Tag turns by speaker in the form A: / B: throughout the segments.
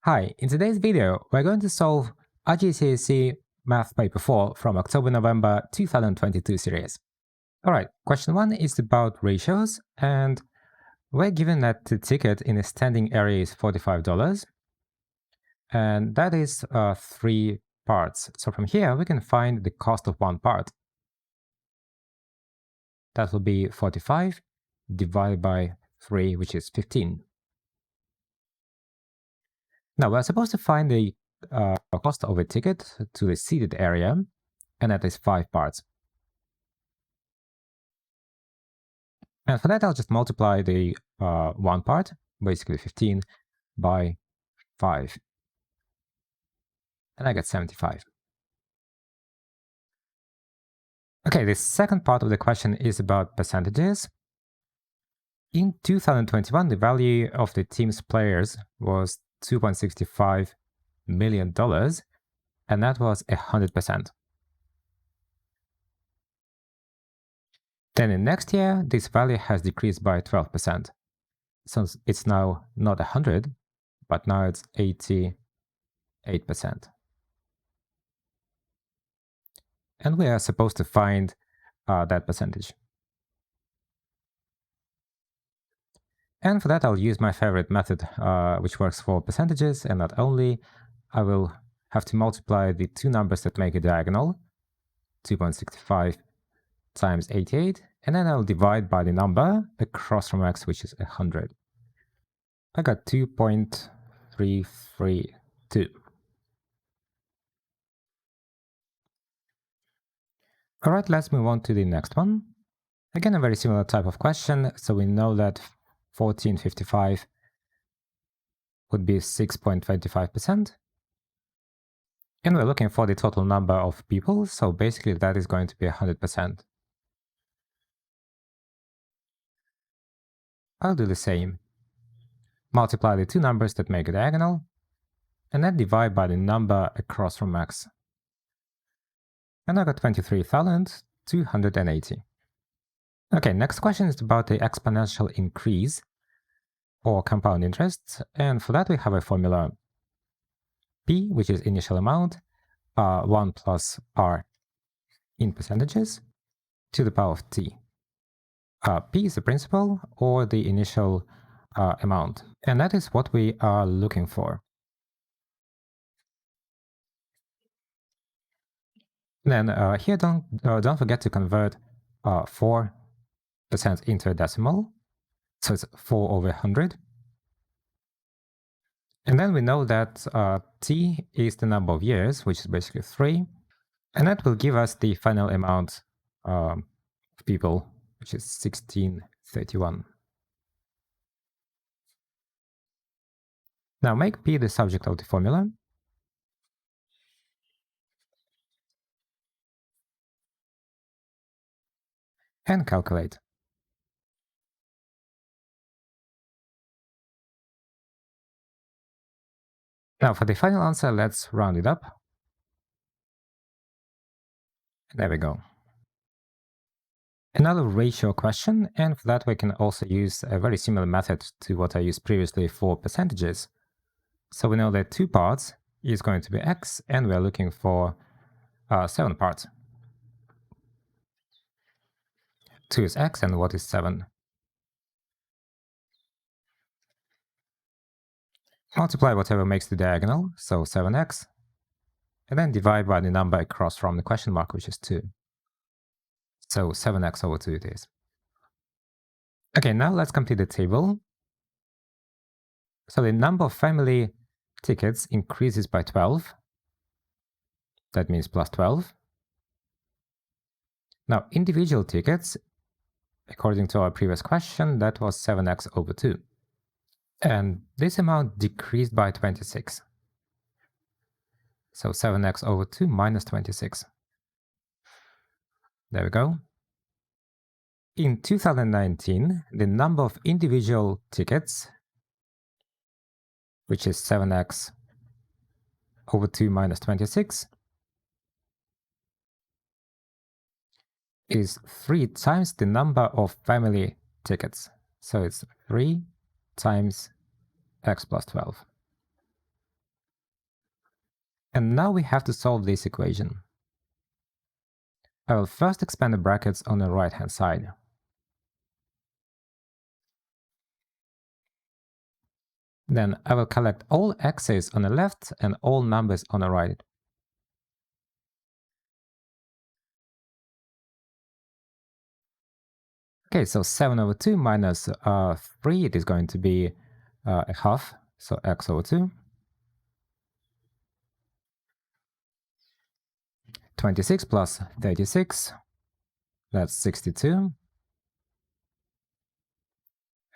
A: Hi, in today's video, we're going to solve IGCSE Math Paper 4 from October-November 2022 series. Alright, question 1 is about ratios, and we're given that the ticket in a standing area is $45, and that is 3 parts. So from here, we can find the cost of one part. That will be 45 divided by 3, which is 15. Now, we're supposed to find the cost of a ticket to the seated area, and that is 5 parts. And for that, I'll just multiply the one part, basically 15, by 5. And I get 75. Okay, the second part of the question is about percentages. In 2021, the value of the team's players was $2.65 million, and that was 100%. Then in next year, this value has decreased by 12%. So it's now not 100, but now it's 88%. And we are supposed to find that percentage. And for that, I'll use my favorite method, which works for percentages, and not only. I will have to multiply the two numbers that make a diagonal, 2.65 times 88, and then I'll divide by the number across from x, which is 100. I got 2.332. All right, let's move on to the next one. Again, a very similar type of question. So we know that 1455 would be 6.25%. And we're looking for the total number of people. So basically that is going to be 100%. I'll do the same. Multiply the two numbers that make a diagonal, and then divide by the number across from x. And I got 23,280. Okay, next question is about the exponential increase or compound interest, and for that we have a formula P, which is initial amount, 1 plus R in percentages to the power of t. P is the principal or the initial amount, and that is what we are looking for. Then here don't forget to convert 4% into a decimal, so it's 4 over 100. And then we know that t is the number of years, which is basically 3, and that will give us the final amount of people, which is 1631. Now make p the subject of the formula, and calculate. Now for the final answer, let's round it up. There we go. Another ratio question, and for that we can also use a very similar method to what I used previously for percentages. So we know that 2 parts is going to be x, and we're looking for 7 parts. 2 is x, and what is 7? Multiply whatever makes the diagonal, so 7x, and then divide by the number across from the question mark, which is 2. So 7x over 2 it is. Okay, now let's complete the table. So the number of family tickets increases by 12. That means plus 12. Now, individual tickets, according to our previous question, that was 7x over 2. And this amount decreased by 26. So 7x over 2 minus 26. There we go. In 2019, the number of individual tickets, which is 7x over 2 minus 26, is 3 times the number of family tickets. So it's 3 times x plus 12. And now we have to solve this equation. I will first expand the brackets on the right-hand side. Then I will collect all x's on the left and all numbers on the right. Okay, so 7 over 2 minus 3, it is going to be a half, so x over 2. 26 plus 36, that's 62.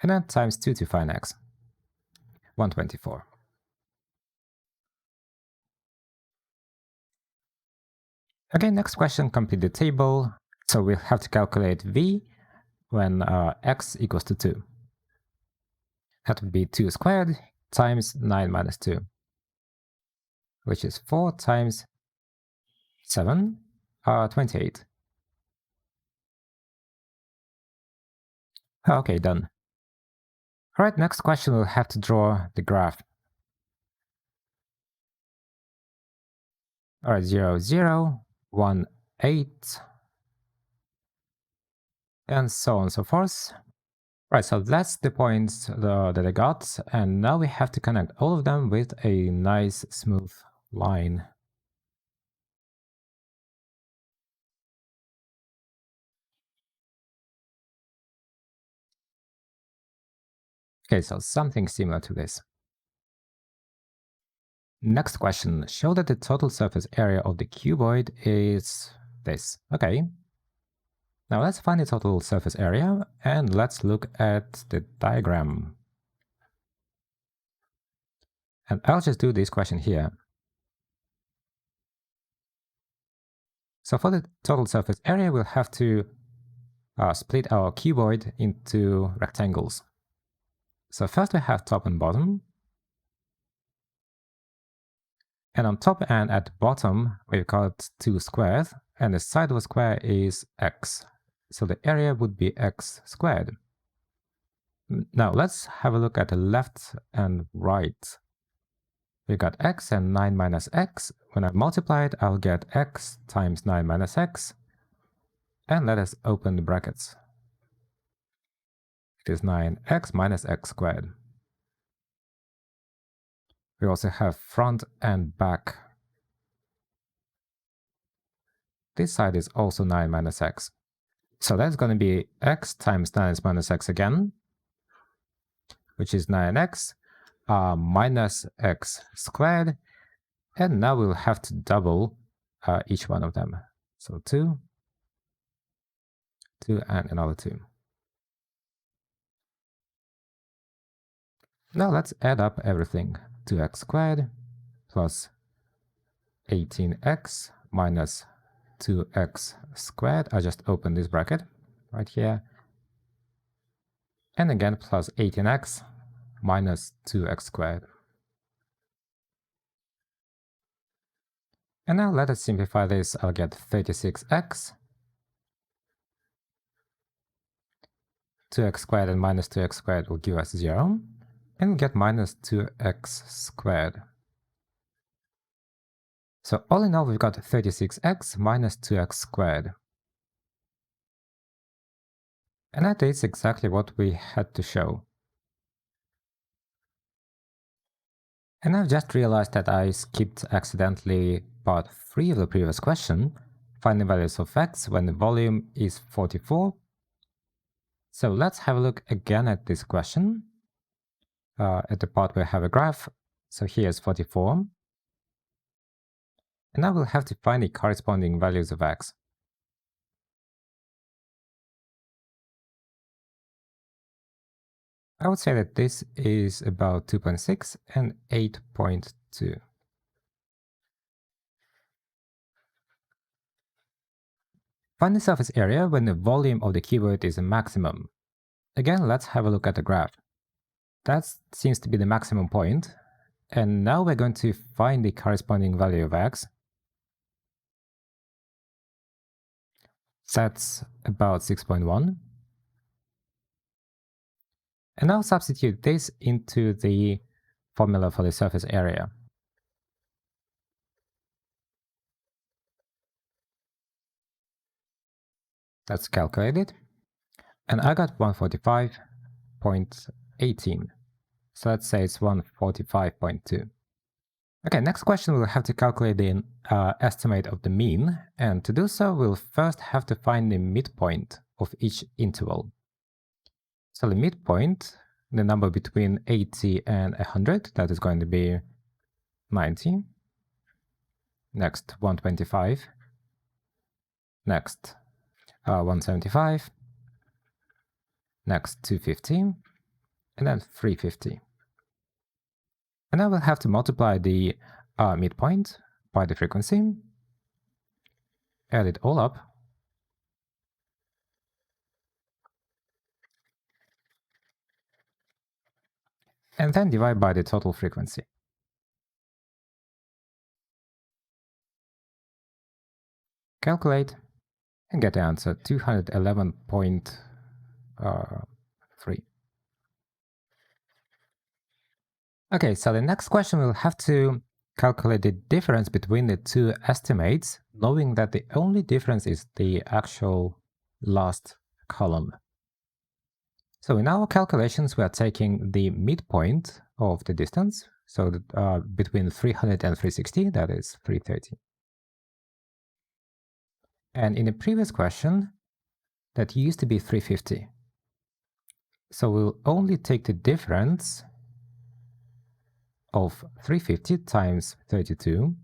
A: And then times 2 to find x, 124. Okay, next question, complete the table. So we'll have to calculate v when x equals to 2. That would be 2 squared times 9 minus 2, which is 4 times 7, 28. Okay, done. Alright, next question, we'll have to draw the graph. Alright, 0, 0, 1, 8, and so on and so forth. Right, so that's the points that I got, and now we have to connect all of them with a nice smooth line. Okay, so something similar to this. Next question, show that the total surface area of the cuboid is this. Okay. Now let's find the total surface area and let's look at the diagram. And I'll just do this question here. So for the total surface area, we'll have to split our cuboid into rectangles. So first we have top and bottom. And on top and at bottom, we've got 2 squares, and the side of a square is x. So the area would be x squared. Now let's have a look at the left and right. We've got x and 9 minus x. When I multiply it, I'll get x times 9 minus x. And let us open the brackets. It is 9x minus x squared. We also have front and back. This side is also 9 minus x. So that's going to be x times 9 minus x again, which is 9x minus x squared. And now we'll have to double each one of them. So 2, 2, and another 2. Now let's add up everything. 2x squared plus 18x minus 2x squared. I just opened this bracket right here. And again plus 18x minus 2x squared. And now let us simplify this. I'll get 36x. 2x squared and minus 2x squared will give us 0. And get minus 2x squared. So all in all, we've got 36x minus 2x squared. And that is exactly what we had to show. And I've just realized that I skipped accidentally part 3 of the previous question, find the values of x when the volume is 44. So let's have a look again at this question, at the part where I have a graph. So here's 44. And now we'll have to find the corresponding values of x. I would say that this is about 2.6 and 8.2. Find the surface area when the volume of the cuboid is a maximum. Again, let's have a look at the graph. That seems to be the maximum point. And now we're going to find the corresponding value of x. That's about 6.1. And now substitute this into the formula for the surface area. Let's calculate it. And I got 145.18. So let's say it's 145.2. Okay, next question, we'll have to calculate the estimate of the mean. And to do so, we'll first have to find the midpoint of each interval. So the midpoint, the number between 80 and 100, that is going to be 90. Next, 125. Next, 175. Next, 250. And then 350. And now we'll have to multiply the midpoint by the frequency, add it all up, and then divide by the total frequency. Calculate, and get the answer 211.3. Okay, so the next question, we'll have to calculate the difference between the two estimates, knowing that the only difference is the actual last column. So in our calculations, we are taking the midpoint of the distance, so that, between 300 and 360, that is 330. And in the previous question, that used to be 350. So we'll only take the difference of 350 times 32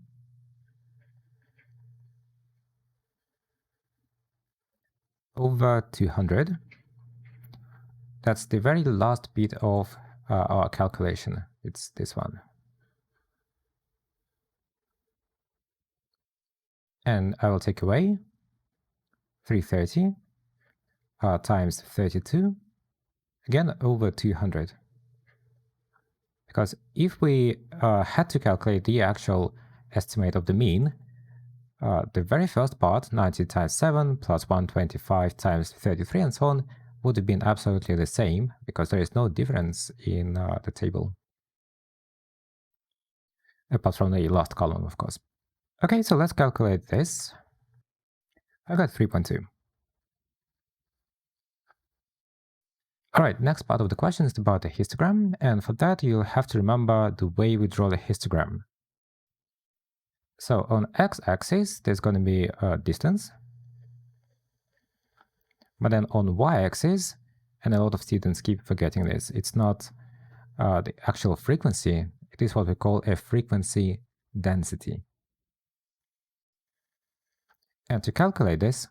A: over 200. That's the very last bit of our calculation. It's this one. And I will take away 330 times 32, again over 200. Because if we had to calculate the actual estimate of the mean, the very first part, 90 times 7 plus 125 times 33 and so on, would have been absolutely the same, because there is no difference in the table. Apart from the last column, of course. Okay, so let's calculate this. I got 3.2. Alright, next part of the question is about the histogram, and for that you'll have to remember the way we draw the histogram. So on x-axis, there's going to be a distance. But then on y-axis, and a lot of students keep forgetting this, it's not the actual frequency, it is what we call a frequency density. And to calculate this,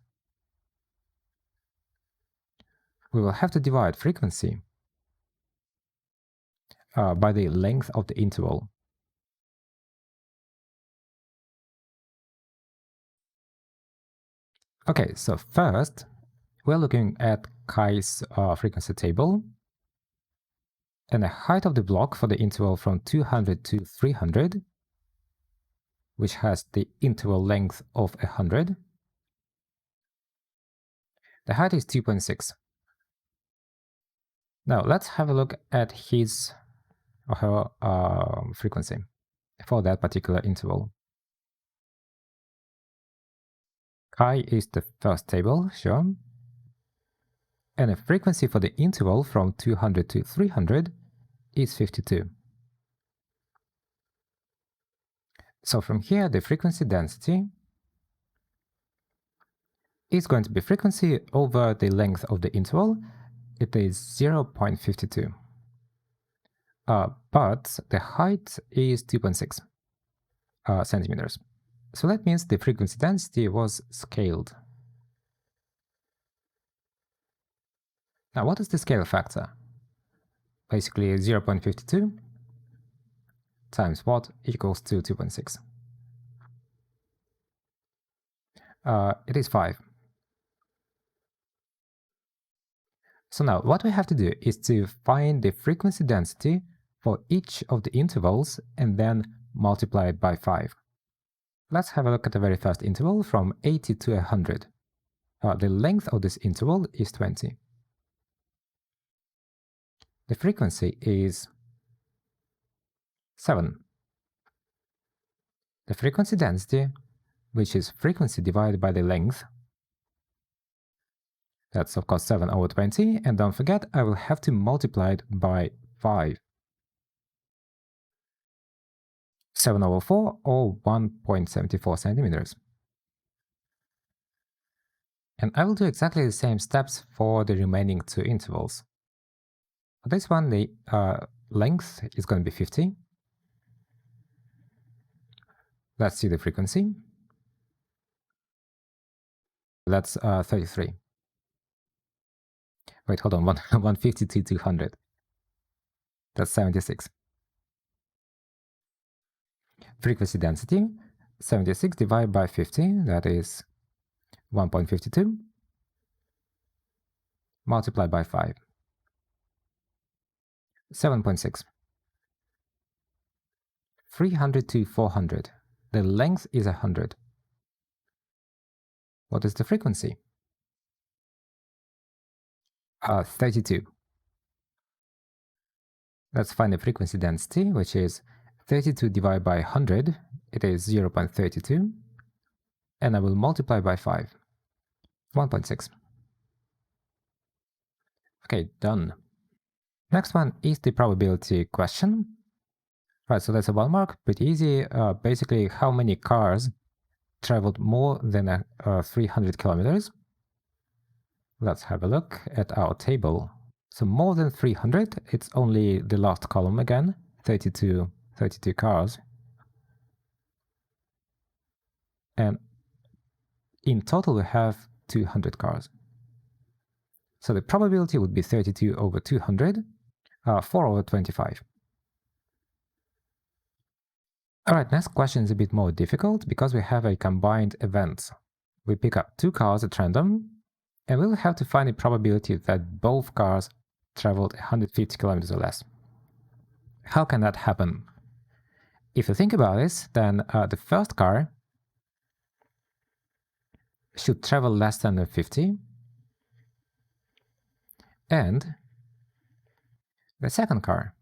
A: we will have to divide frequency by the length of the interval. Okay, so first, we're looking at CAIE's frequency table, and the height of the block for the interval from 200 to 300, which has the interval length of 100. The height is 2.6. Now let's have a look at his or her frequency for that particular interval. CAIE is the first table, sure. And the frequency for the interval from 200 to 300 is 52. So from here, the frequency density is going to be frequency over the length of the interval. It is 0.52. But the height is 2.6 centimeters. So that means the frequency density was scaled. Now, what is the scale factor? Basically, 0.52 times what equals to 2.6. It is 5. So now what we have to do is to find the frequency density for each of the intervals and then multiply it by 5. Let's have a look at the very first interval from 80 to 100. The length of this interval is 20. The frequency is 7. The frequency density, which is frequency divided by the length, That's of course 7 over 20, and don't forget I will have to multiply it by 5. 7 over 4 or 1.74 centimeters. And I will do exactly the same steps for the remaining two intervals. For this one, the length is going to be 50. Let's see the frequency. That's 33. Wait, hold on, 150 to 200. That's 76. Frequency density, 76 divided by 50, that is 1.52, multiplied by 5. 7.6. 300 to 400. The length is 100. What is the frequency? 32. Let's find the frequency density, which is 32 divided by 100. It is 0.32. And I will multiply by 5. 1.6. Okay, done. Next one is the probability question. Right, so that's a 1 mark, pretty easy. Basically, how many cars traveled more than 300 kilometers? Let's have a look at our table. So more than 300, it's only the last column again, 32 cars. And in total, we have 200 cars. So the probability would be 32 over 200, 4 over 25. Alright, next question is a bit more difficult because we have a combined event. We pick up two cars at random, and we'll have to find the probability that both cars traveled 150 kilometers or less. How can that happen? If you think about this, then the first car should travel less than 50, and the second car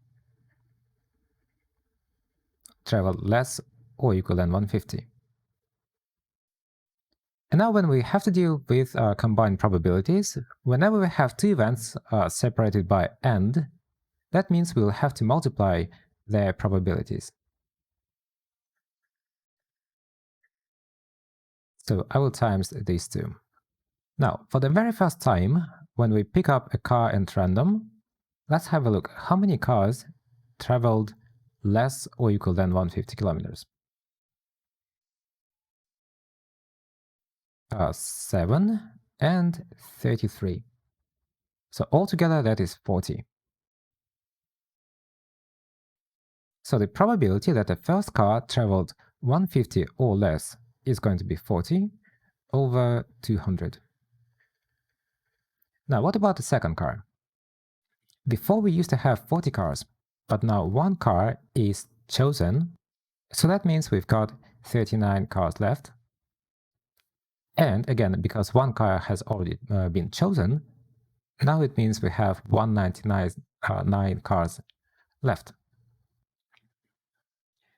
A: traveled less or equal than 150. And now when we have to deal with combined probabilities, whenever we have two events separated by and, that means we'll have to multiply their probabilities. So I will times these two. Now, for the very first time, when we pick up a car at random, let's have a look. How many cars traveled less or equal than 150 kilometers? 7 and 33. So altogether that is 40. So the probability that the first car traveled 150 or less is going to be 40 over 200. Now what about the second car? Before we used to have 40 cars, but now one car is chosen, so that means we've got 39 cars left. And again, because one car has already been chosen, now it means we have 199 cars left.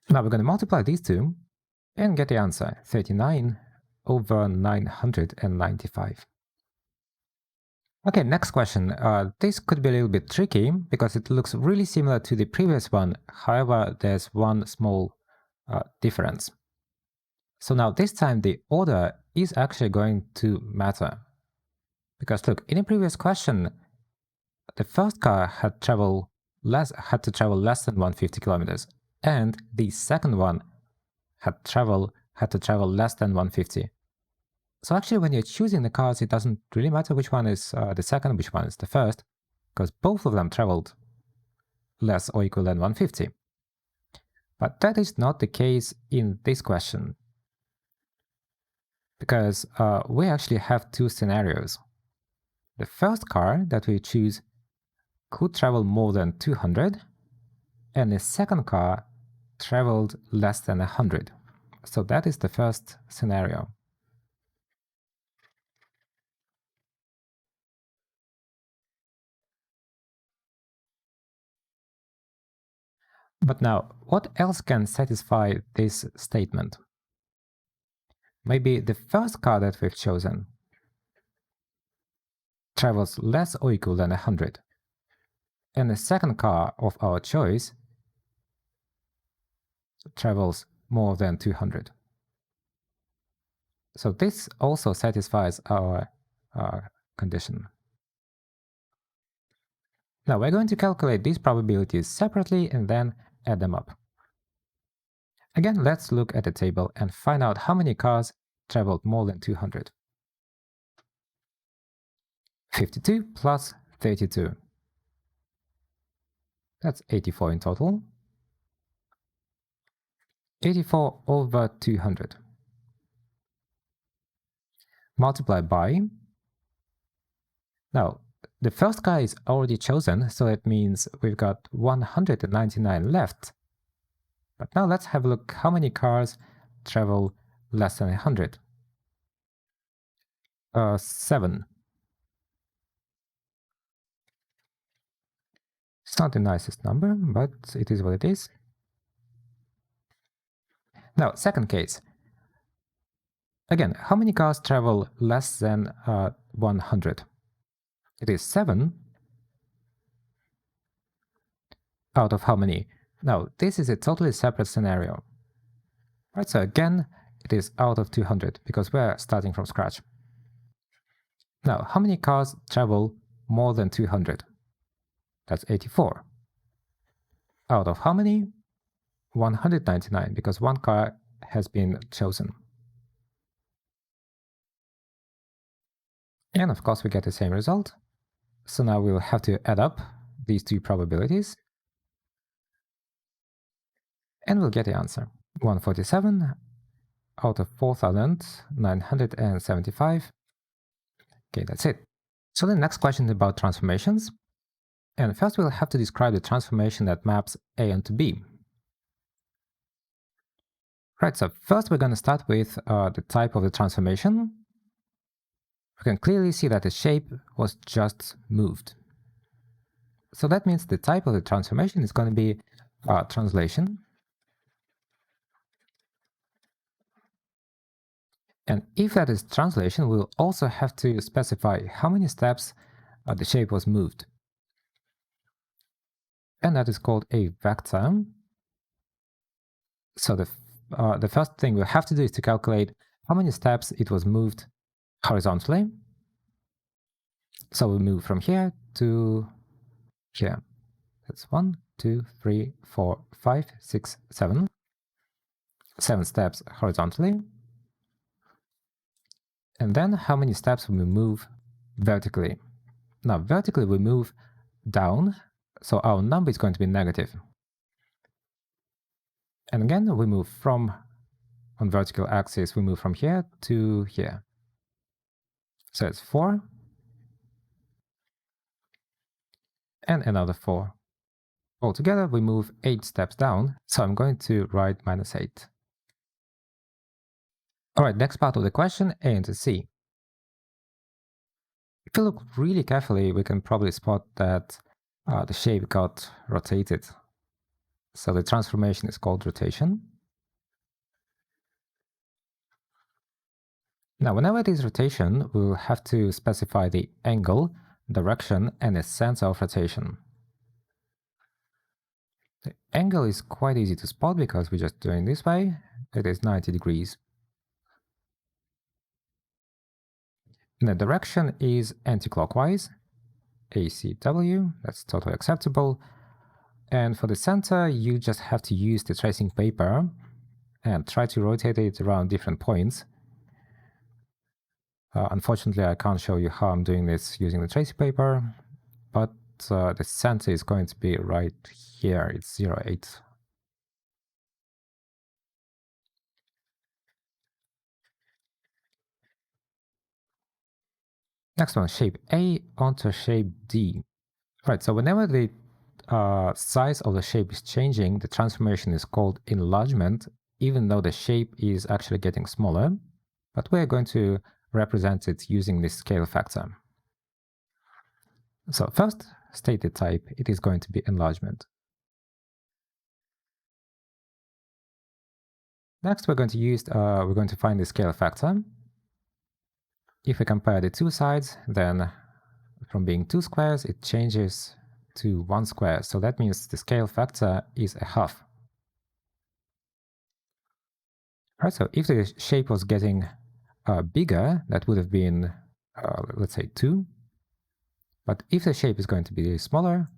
A: Now we're going to multiply these two and get the answer, 39 over 995. Okay, next question. This could be a little bit tricky because it looks really similar to the previous one. However, there's one small difference. So now this time the order is actually going to matter. Because look, in the previous question, the first car had to travel less than 150 kilometers, and the second one had to travel less than 150. So actually, when you're choosing the cars, it doesn't really matter which one is the second, which one is the first, because both of them traveled less or equal than 150. But that is not the case in this question, because we actually have two scenarios. The first car that we choose could travel more than 200, and the second car traveled less than 100. So that is the first scenario. But now, what else can satisfy this statement? Maybe the first car that we've chosen. travels less or equal than 100. And the second car of our choice travels more than 200. So this also satisfies our condition. Now we're going to calculate these probabilities separately and then add them up. Again, let's look at the table and find out how many cars traveled more than 200. 52 plus 32. That's 84 in total. 84 over 200. Multiply by... Now, the first car is already chosen, so that means we've got 199 left. But now let's have a look how many cars travel less than 100. 7. It's not the nicest number, but it is what it is. Now, second case. Again, how many cars travel less than 100? It is 7 out of how many? Now, this is a totally separate scenario. Right, so again, it is out of 200 because we're starting from scratch. Now, how many cars travel more than 200? That's 84. Out of how many? 199, because one car has been chosen. And of course, we get the same result. So now we'll have to add up these two probabilities. And we'll get the answer. 147 out of 4,975. Okay, that's it. So the next question is about transformations. And first we'll have to describe the transformation that maps A onto B. Right, so first we're going to start with the type of the transformation. We can clearly see that the shape was just moved. So that means the type of the transformation is going to be translation. And if that is translation, we'll also have to specify how many steps the shape was moved. And that is called a vector. So the first thing we have to do is to calculate how many steps it was moved horizontally. So we move from here to here. That's 1, 2, 3, 4, 5, 6, 7. 7 steps horizontally. And then how many steps we move vertically? Now, vertically we move down, so our number is going to be negative. And again, we move from, on vertical axis, we move from here to here. So it's 4. And another 4. Altogether, we move 8 steps down, so I'm going to write -8. Alright, next part of the question, A into C. If you look really carefully, we can probably spot that the shape got rotated. So the transformation is called rotation. Now, whenever it is rotation, we'll have to specify the angle, direction, and the center of rotation. The angle is quite easy to spot because we're just doing this way. It is 90 degrees. And the direction is anti-clockwise, ACW, that's totally acceptable. And for the center, you just have to use the tracing paper and try to rotate it around different points. Unfortunately, I can't show you how I'm doing this using the tracing paper, but the center is going to be right here. It's 0.8. Next one, shape A onto shape D. Right, so whenever the size of the shape is changing, the transformation is called enlargement, even though the shape is actually getting smaller. But we're going to represent it using this scale factor. So first, state the type. It is going to be enlargement. Next, we're going to find the scale factor. If we compare the two sides, then from being 2 squares, it changes to 1 square. So that means the scale factor is a half. Right, so if the shape was getting bigger, that would have been, let's say, 2. But if the shape is going to be smaller,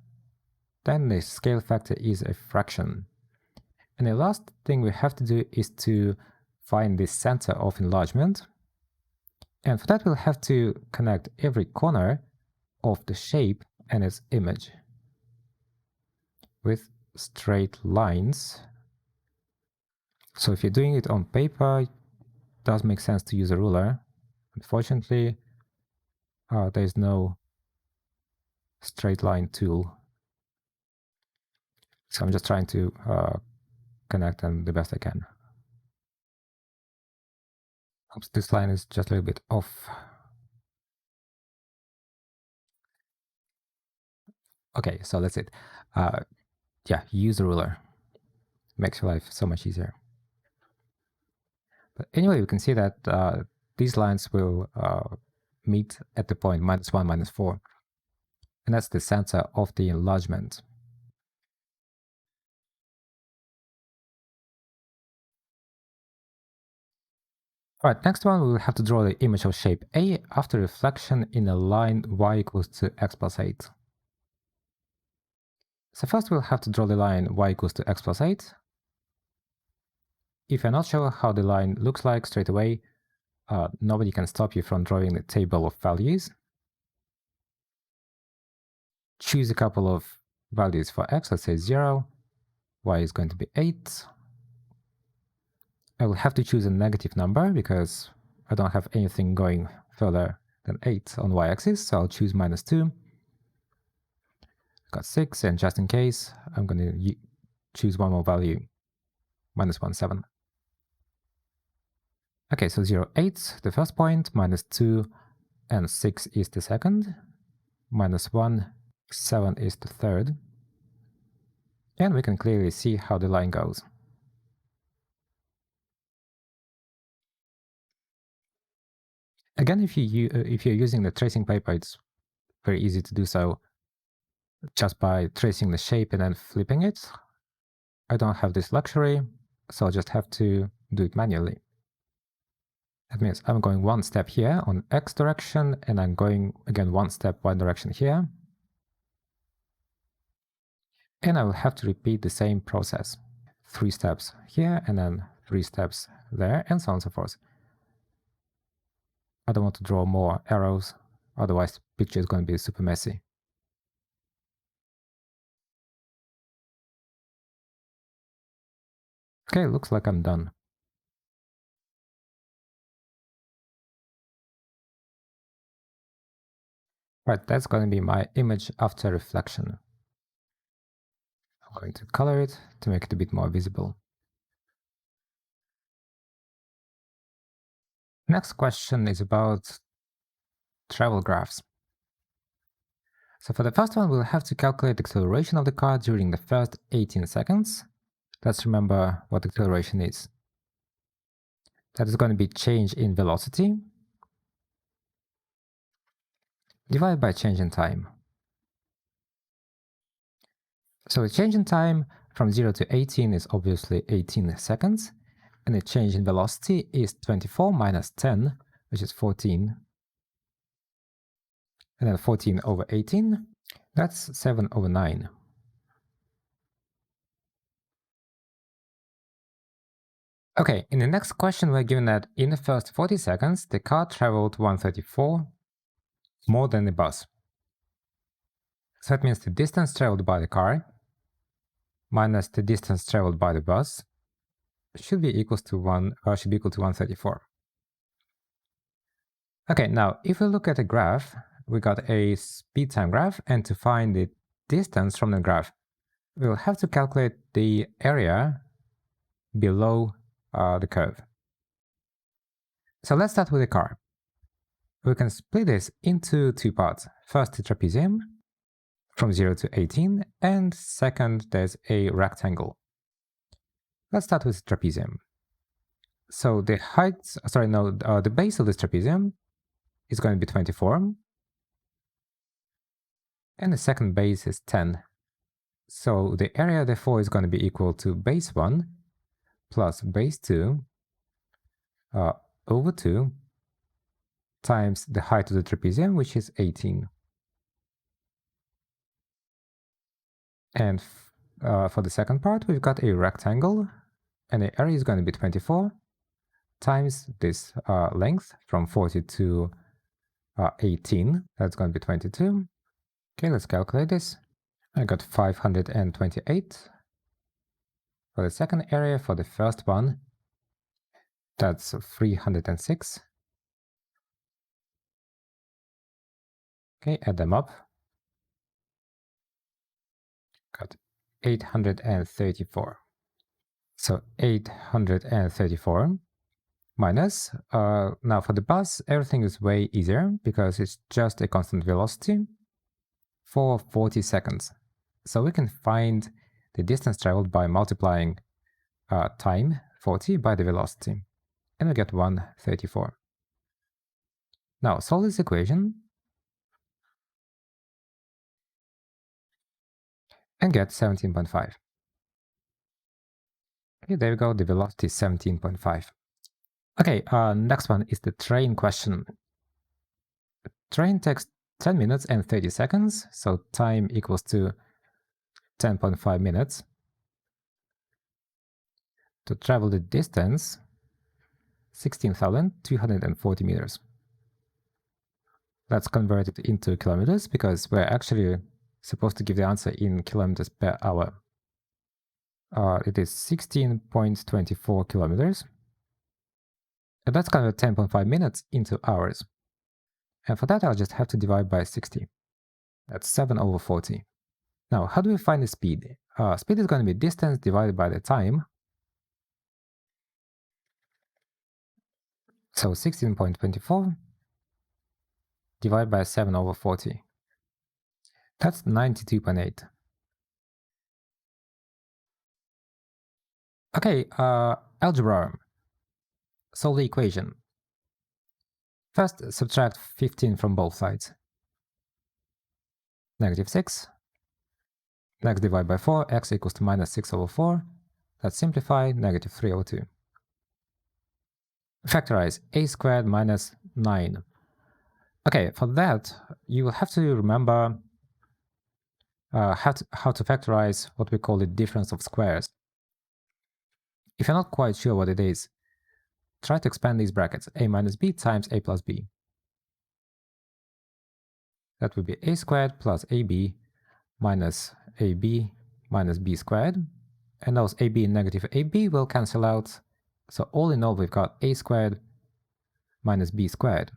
A: then the scale factor is a fraction. And the last thing we have to do is to find the center of enlargement. And for that, we'll have to connect every corner of the shape and its image with straight lines. So if you're doing it on paper, it does make sense to use a ruler. Unfortunately, there's no straight line tool. So I'm just trying to connect them the best I can. Oops, this line is just a little bit off. Okay, so that's it. Yeah, use a ruler. Makes your life so much easier. But anyway, we can see that these lines will meet at the point -1, -4. And that's the center of the enlargement. All right, next one, we will have to draw the image of shape A after reflection in a line y equals to x plus 8. So first we'll have to draw the line y equals to x plus 8. If you're not sure how the line looks like straight away, nobody can stop you from drawing the table of values. Choose a couple of values for x, let's say 0, y is going to be 8. I will have to choose a negative number because I don't have anything going further than 8 on y-axis, so I'll choose -2. Got 6, and just in case, I'm going to choose one more value, -1, 7. Okay, so 0, 8, the first point, -2, and 6 is the second, -1, 7 is the third. And we can clearly see how the line goes. Again, if you're using the tracing paper, it's very easy to do so just by tracing the shape and then flipping it. I don't have this luxury, so I'll just have to do it manually. That means I'm going one step here on x direction, and I'm going again one step y direction here. And I will have to repeat the same process. 3 steps here, and then 3 steps there, and so on and so forth. I don't want to draw more arrows, otherwise the picture is going to be super messy. Okay, looks like I'm done. Right, that's going to be my image after reflection. I'm going to color it to make it a bit more visible. Next question is about travel graphs. So for the first one, we'll have to calculate the acceleration of the car during the first 18 seconds. Let's remember what acceleration is. That is going to be change in velocity divided by change in time. So the change in time from 0 to 18 is obviously 18 seconds, and the change in velocity is 24 minus 10, which is 14. And then 14 over 18, that's 7 over 9. Okay, in the next question, we're given that in the first 40 seconds, the car traveled 134 more than the bus. So that means the distance traveled by the car minus the distance traveled by the bus should be equal to 134. Okay, now if we look at a graph, we got a speed time graph, and to find the distance from the graph, we'll have to calculate the area below the curve. So let's start with the car. We can split this into 2 parts. First, the trapezium from 0 to 18, and second, there's a rectangle. Let's start with trapezium. So the the base of this trapezium is going to be 24, and the second base is 10. So the area therefore is going to be equal to base 1 plus base 2 over 2 times the height of the trapezium, which is 18. And for the second part, we've got a rectangle, and the area is going to be 24 times this length from 40 to 18. That's going to be 22. Okay, let's calculate this. I got 528 for the second area. For the first one, that's 306. Okay, add them up. Got 834. So 834 minus, now for the bus, everything is way easier because it's just a constant velocity for 40 seconds. So we can find the distance traveled by multiplying time, 40, by the velocity. And we get 134. Now solve this equation and get 17.5. Okay, there we go, the velocity is 17.5. Okay, next one is the train question. Train takes 10 minutes and 30 seconds, so time equals to 10.5 minutes. To travel the distance, 16,240 meters. Let's convert it into kilometers because we're actually supposed to give the answer in kilometers per hour. It is 16.24 kilometers. And let's convert 10.5 minutes into hours. And for that, I'll just have to divide by 60. That's 7 over 40. Now, how do we find the speed? Speed is going to be distance divided by the time. So 16.24 divided by 7 over 40. That's 92.8. Okay, algebra. Solve the equation. First, subtract 15 from both sides. Negative 6. Next, divide by 4. X equals to minus 6 over 4. Let's simplify. Negative 3 over 2. Factorize a squared minus 9. Okay, for that, you will have to remember how to factorize what we call the difference of squares. If you're not quite sure what it is, try to expand these brackets, a minus b times a plus b. That would be a squared plus ab minus ab minus b squared. And those ab and negative ab will cancel out. So all in all, we've got a squared minus b squared.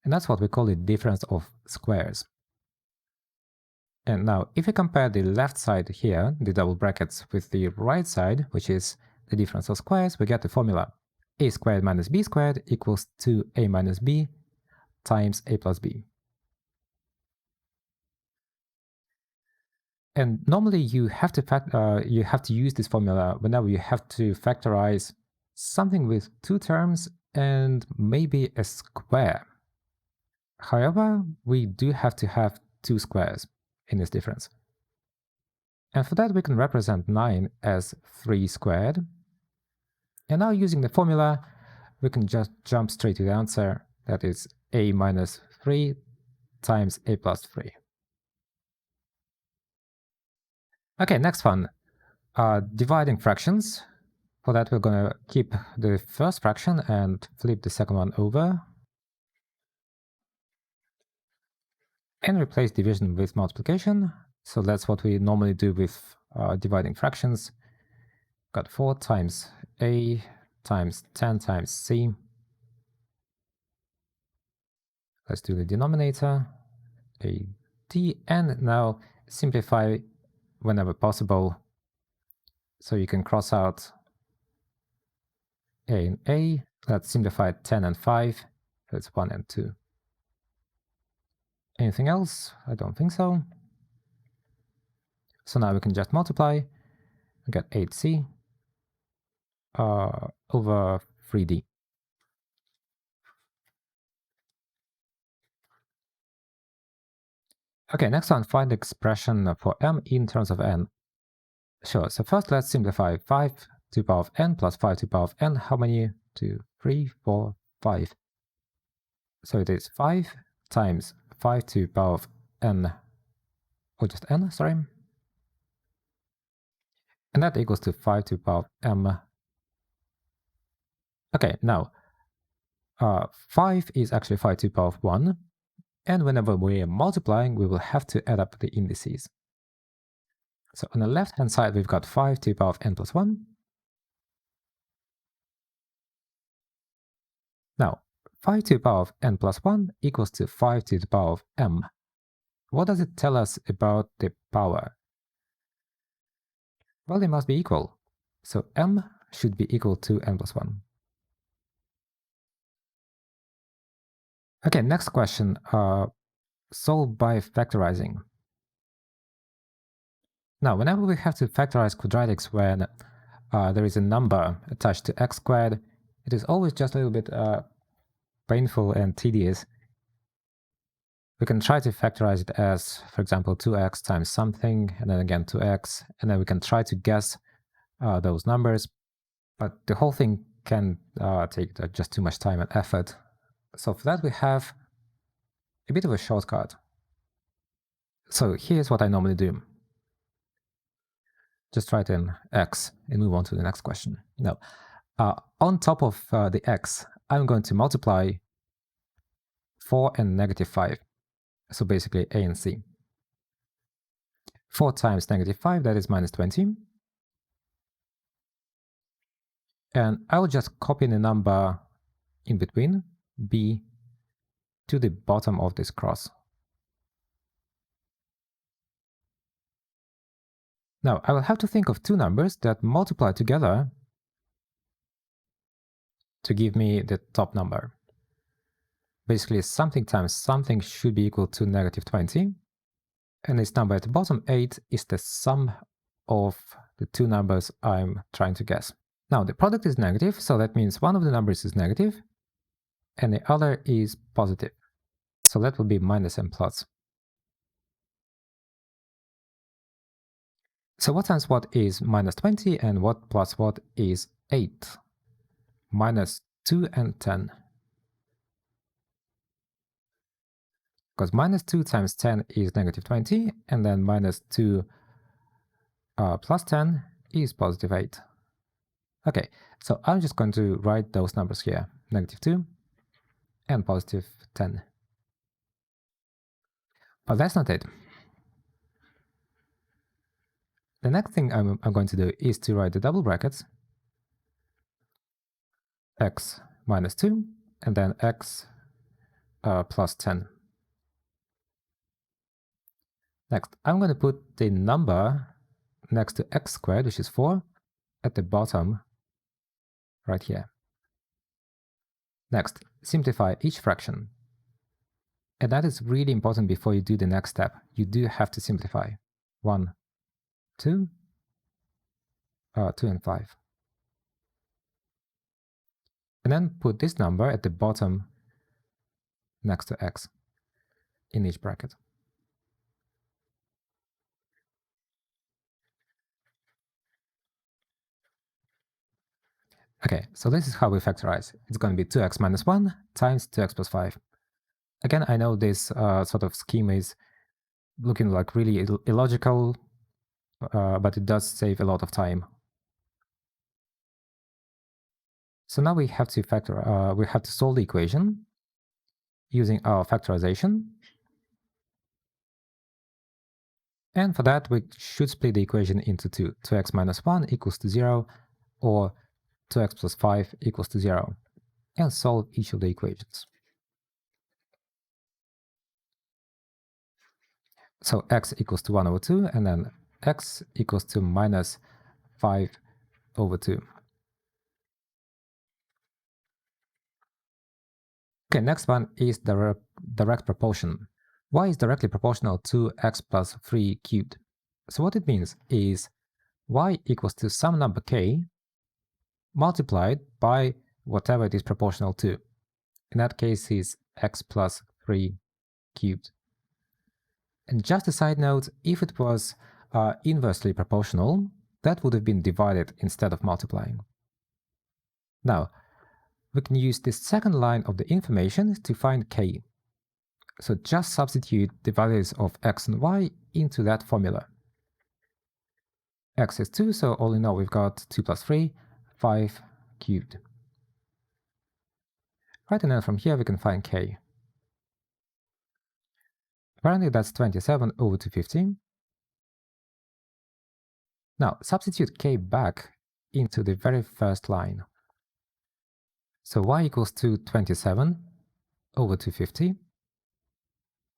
A: And that's what we call the difference of squares. And now, if you compare the left side here, the double brackets, with the right side, which is the difference of squares, we get the formula a squared minus b squared equals 2a minus b times a plus b. And normally you have to use this formula whenever you have to factorize something with two terms and maybe a square. However, we do have to have two squares in this difference. And for that, we can represent 9 as 3 squared. And now using the formula, we can just jump straight to the answer. That is a minus 3 times a plus 3. Okay, next one. Dividing fractions. For that, we're going to keep the first fraction and flip the second one over. And replace division with multiplication. So that's what we normally do with dividing fractions. Got 4 times a times 10 times c. Let's do the denominator, a d, and now simplify whenever possible. So you can cross out a and a. Let's simplify 10 and 5. That's 1 and 2. Anything else? I don't think so. So now we can just multiply and get 8c over 3d. Okay, next one, find the expression for m in terms of n. Sure, so first let's simplify 5 to the power of n plus 5 to the power of n. How many? 2, 3, 4, 5. So it is 5 times 5 to the power of n, or just n, sorry. And that equals to 5 to the power of m. Okay, now 5 is actually 5 to the power of 1. And whenever we are multiplying, we will have to add up the indices. So on the left-hand side, we've got 5 to the power of n plus 1. Now, 5 to the power of n plus 1 equals to 5 to the power of m. What does it tell us about the power? Well, they must be equal. So m should be equal to n plus 1. Okay, next question. Solve by factorizing. Now, whenever we have to factorize quadratics when there is a number attached to x squared, it is always just a little bit painful and tedious. We can try to factorize it as, for example, 2x times something, and then again 2x, and then we can try to guess those numbers, but the whole thing can take just too much time and effort. So for that we have a bit of a shortcut. So here's what I normally do. Just write in x and move on to the next question. Now, on top of the x, I'm going to multiply 4 and negative 5. So basically a and c. 4 times negative 5, that is minus 20. And I will just copy the number in between, b, to the bottom of this cross. Now, I will have to think of two numbers that multiply together to give me the top number. Basically, something times something should be equal to negative 20. And this number at the bottom, 8, is the sum of the two numbers I'm trying to guess. Now, the product is negative, so that means one of the numbers is negative, and the other is positive. So that will be minus and plus. So what times what is minus 20, and what plus what is 8? Minus 2 and 10. Because minus 2 times 10 is negative 20, and then minus 2 plus 10 is positive 8. Okay, so I'm just going to write those numbers here, negative 2 and positive 10. But that's not it. The next thing I'm going to do is to write the double brackets, x minus 2, and then x plus 10. Next, I'm going to put the number next to x squared, which is 4, at the bottom right here. Next, simplify each fraction. And that is really important before you do the next step. You do have to simplify. 1, 2, 2 and 5. And then put this number at the bottom next to x in each bracket. Okay, so this is how we factorize. It's going to be 2x minus 1 times 2x plus 5. Again, I know this sort of scheme is looking like really illogical, but it does save a lot of time. So now we have to solve the equation using our factorization. And for that, we should split the equation into two. 2x minus 1 equals to 0, or 2x plus 5 equals to 0, and solve each of the equations. So x equals to 1 over 2, and then x equals to minus 5 over 2. Okay, next one is direct proportion. Y is directly proportional to x plus 3 cubed. So what it means is y equals to some number k multiplied by whatever it is proportional to. In that case is x plus 3 cubed. And just a side note, if it was inversely proportional, that would have been divided instead of multiplying. Now, we can use this second line of the information to find k. So just substitute the values of x and y into that formula. X is 2, so all in all we've got 2 plus 3, 5 cubed. Right, and then from here we can find k. Apparently that's 27 over 250. Now substitute k back into the very first line. So y equals to 27 over 250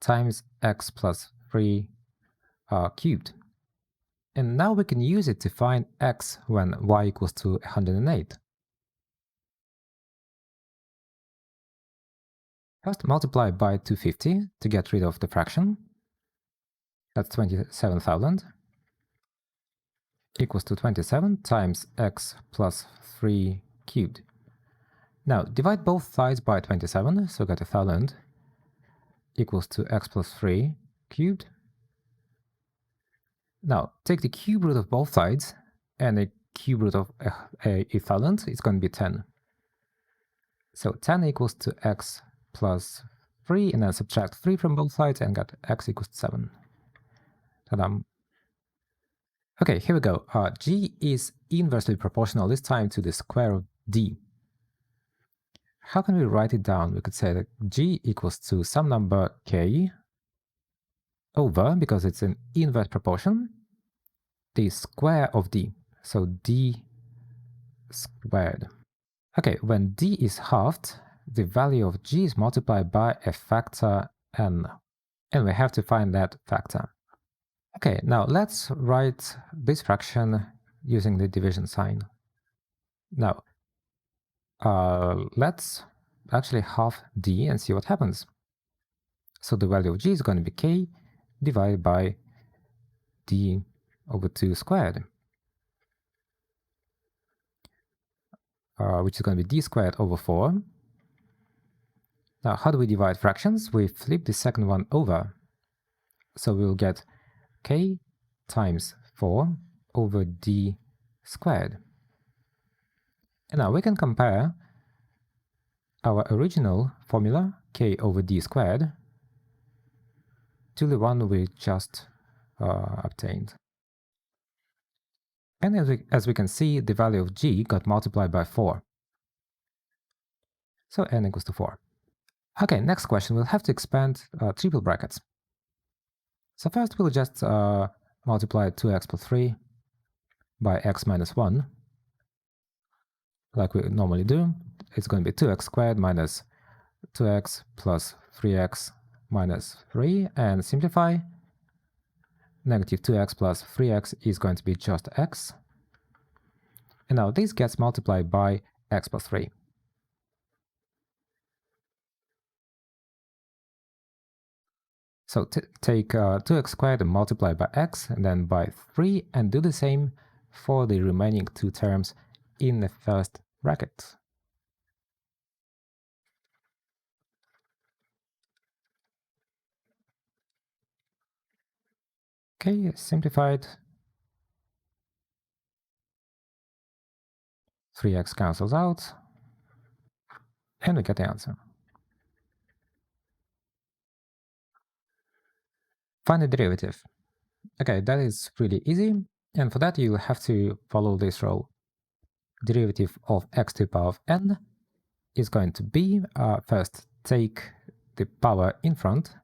A: times x plus 3 cubed. And now we can use it to find x when y equals to 108. First multiply by 250 to get rid of the fraction. That's 27,000 equals to 27 times x plus 3 cubed. Now divide both sides by 27, so get 1,000 equals to x plus 3 cubed. Now take the cube root of both sides, and the cube root of 1,000 is going to be 10. So 10 equals to x plus 3, and then subtract 3 from both sides and get x equals to 7. Ta-da! Okay, here we go. G is inversely proportional, this time to the square of d. How can we write it down? We could say that G equals to some number k over, because it's an inverse proportion, the square of d, so d squared. Okay, when d is halved, the value of g is multiplied by a factor n, and we have to find that factor. Okay, now let's write this fraction using the division sign. Now, let's actually halve d and see what happens. So the value of g is going to be k divided by d over 2 squared, which is going to be d squared over 4. Now, how do we divide fractions? We flip the second one over. So we'll get k times 4 over d squared. And now we can compare our original formula, k over d squared, to the one we just obtained. And as we can see, the value of g got multiplied by 4. So n equals to 4. Okay, next question, we'll have to expand triple brackets. So first we'll just multiply 2x plus 3 by x minus 1, like we normally do. It's going to be 2x squared minus 2x plus 3x minus 3, and simplify. Negative 2x plus 3x is going to be just x. And now this gets multiplied by x plus 3. So take 2x squared and multiply by x, and then by 3, and do the same for the remaining two terms in the first bracket. Okay, simplified. 3x cancels out, and we get the answer. Find the derivative. Okay, that is really easy, and for that you'll have to follow this rule. Derivative of x to the power of n is going to be, first take the power in front,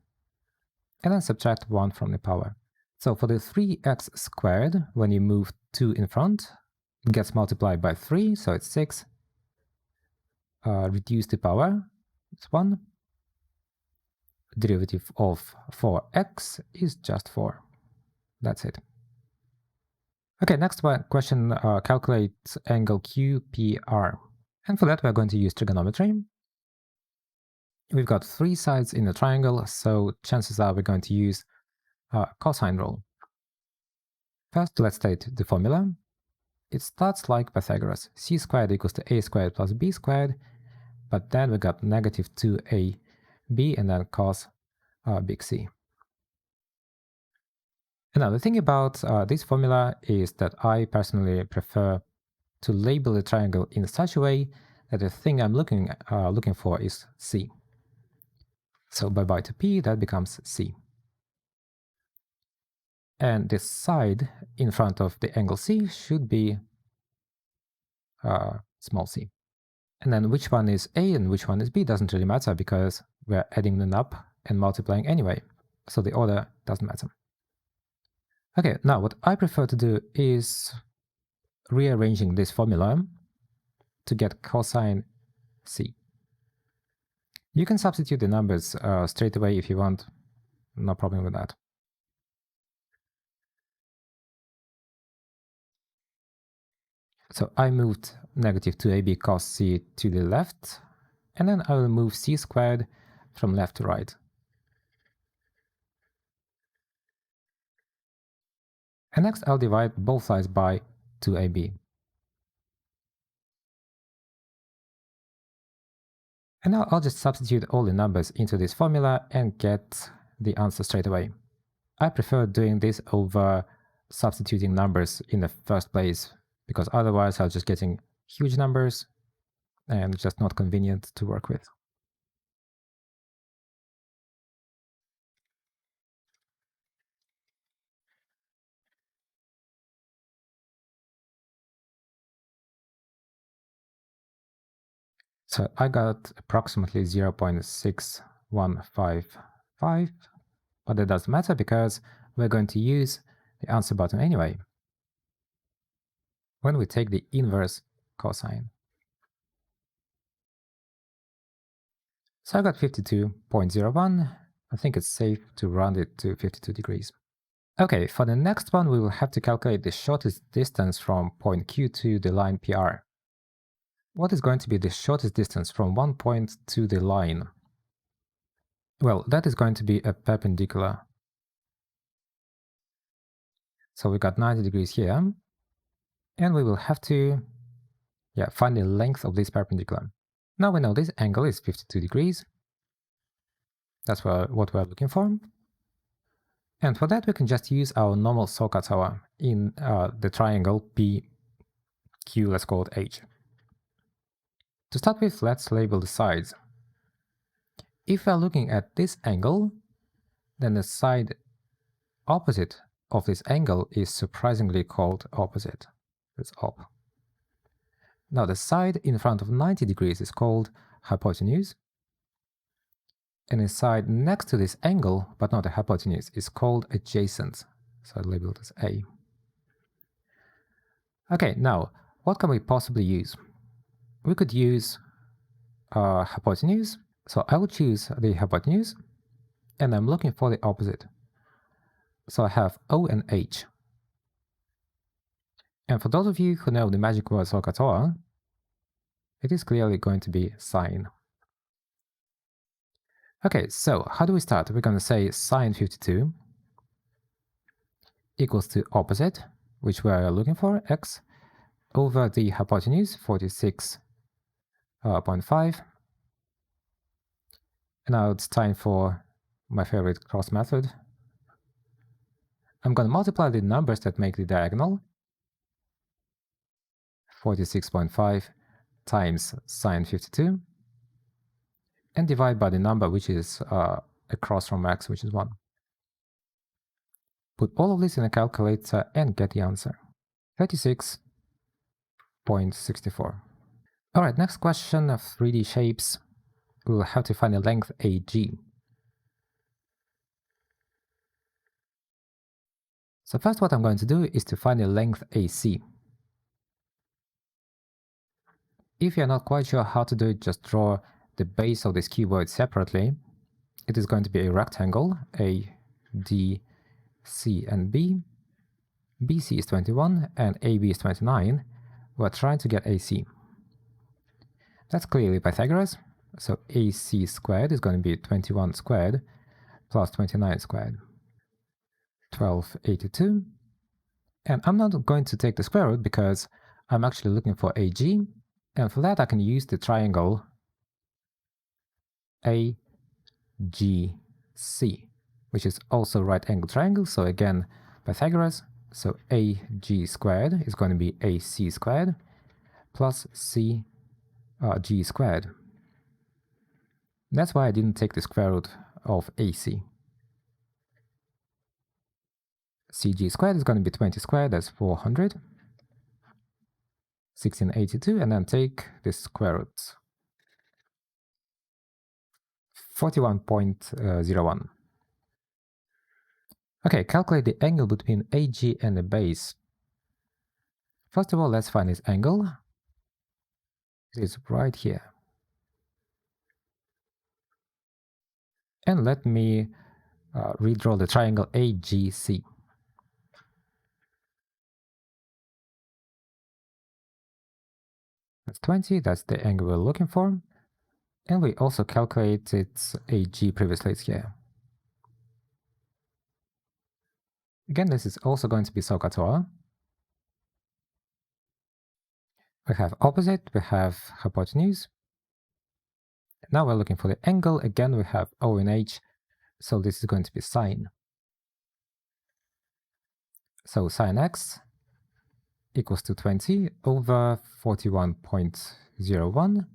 A: and then subtract 1 from the power. So for the 3x squared, when you move 2 in front, it gets multiplied by 3, so it's 6. Reduce the power, it's 1. Derivative of 4x is just 4. That's it. Okay, next question, calculate angle QPR. And for that we're going to use trigonometry. We've got 3 sides in a triangle, so chances are we're going to use cosine rule. First, let's state the formula. It starts like Pythagoras, c squared equals to a squared plus b squared, but then we got negative 2ab and then cos big C. And now the thing about this formula is that I personally prefer to label the triangle in such a way that the thing I'm looking for is C. So bye-bye to P, that becomes C. And this side in front of the angle C should be small c. And then which one is A and which one is B doesn't really matter because we're adding them up and multiplying anyway. So the order doesn't matter. Okay, now what I prefer to do is rearranging this formula to get cosine C. You can substitute the numbers straight away if you want, no problem with that. So I moved negative 2ab cos C to the left, and then I will move C squared from left to right. And next I'll divide both sides by 2ab. And now I'll just substitute all the numbers into this formula and get the answer straight away. I prefer doing this over substituting numbers in the first place, because otherwise I'll just getting huge numbers and it's just not convenient to work with. So I got approximately 0.6155, but that doesn't matter because we're going to use the answer button anyway when we take the inverse cosine. So I got 52.01. I think it's safe to round it to 52 degrees. Okay, for the next one we will have to calculate the shortest distance from point Q to the line PR. What is going to be the shortest distance from one point to the line? Well, that is going to be a perpendicular. So we got 90 degrees here, and we will have to find the length of this perpendicular. Now we know this angle is 52 degrees. That's what we're looking for. And for that we can just use our normal SOHCAHTOA in the triangle PQ, let's call it H. To start with, let's label the sides. If we're looking at this angle, then the side opposite of this angle is surprisingly called opposite. It's op. Now the side in front of 90 degrees is called hypotenuse, and the side next to this angle, but not a hypotenuse, is called adjacent. So I label it as A. Okay, now what can we possibly use? We could use hypotenuse. So I will choose the hypotenuse, and I'm looking for the opposite. So I have O and H. And for those of you who know the magic word SOHCAHTOA, it is clearly going to be sine. Okay, so how do we start? We're going to say sine 52 equals to opposite, which we are looking for, x, over the hypotenuse, 46.5. And now it's time for my favorite cross method. I'm going to multiply the numbers that make the diagonal, 46.5 times sine 52, and divide by the number which is across from x, which is 1. Put all of this in a calculator and get the answer, 36.64. Alright, next question of 3D shapes. We will have to find the length AG. So first what I'm going to do is to find the length AC. If you're not quite sure how to do it, just draw the base of this cuboid separately. It is going to be a rectangle, A, D, C, and B. BC is 21 and AB is 29. We're trying to get AC. That's clearly Pythagoras. So AC squared is going to be 21 squared plus 29 squared. 1282. And I'm not going to take the square root because I'm actually looking for AG. And for that I can use the triangle AGC, which is also right angle triangle. So again, Pythagoras. So AG squared is going to be AC squared plus CG squared. That's why I didn't take the square root of AC. CG squared is going to be 20 squared, that's 400. 1682, and then take the square root. 41.01. Okay, calculate the angle between AG and the base. First of all, let's find this angle. It is right here. And let me redraw the triangle AGC. That's 20, that's the angle we're looking for. And we also calculated AG previously here. Again, this is also going to be SOHCAHTOA. We have opposite, we have hypotenuse. Now we're looking for the angle. Again, we have O and H, so this is going to be sine. So sine x equals to 20 over 41.01,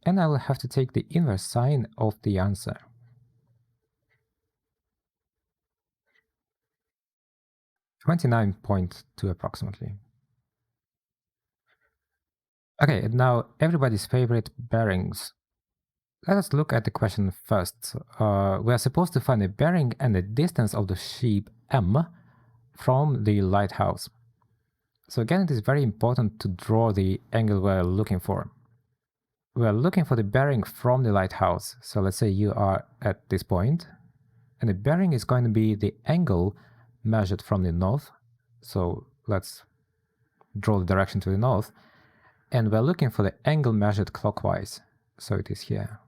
A: and I will have to take the inverse sine of the answer. (29.2) approximately. Okay, and now everybody's favorite bearings. Let us look at the question first. We are supposed to find the bearing and the distance of the ship M from the lighthouse. So again, it is very important to draw the angle we're looking for. We're looking for the bearing from the lighthouse. So let's say you are at this point, and the bearing is going to be the angle measured from the north. So let's draw the direction to the north. And we're looking for the angle measured clockwise. So it is here.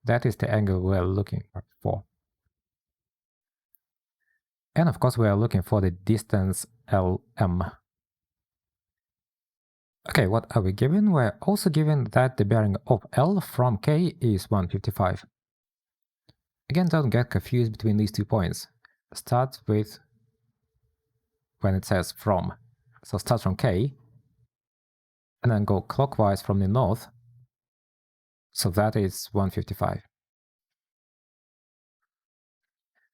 A: That is the angle we're looking for. And of course, we are looking for the distance LM. Okay, what are we given? We're also given that the bearing of L from K is 155. Again, don't get confused between these 2 points. Start with when it says from. So start from K, and then go clockwise from the north. So that is 155.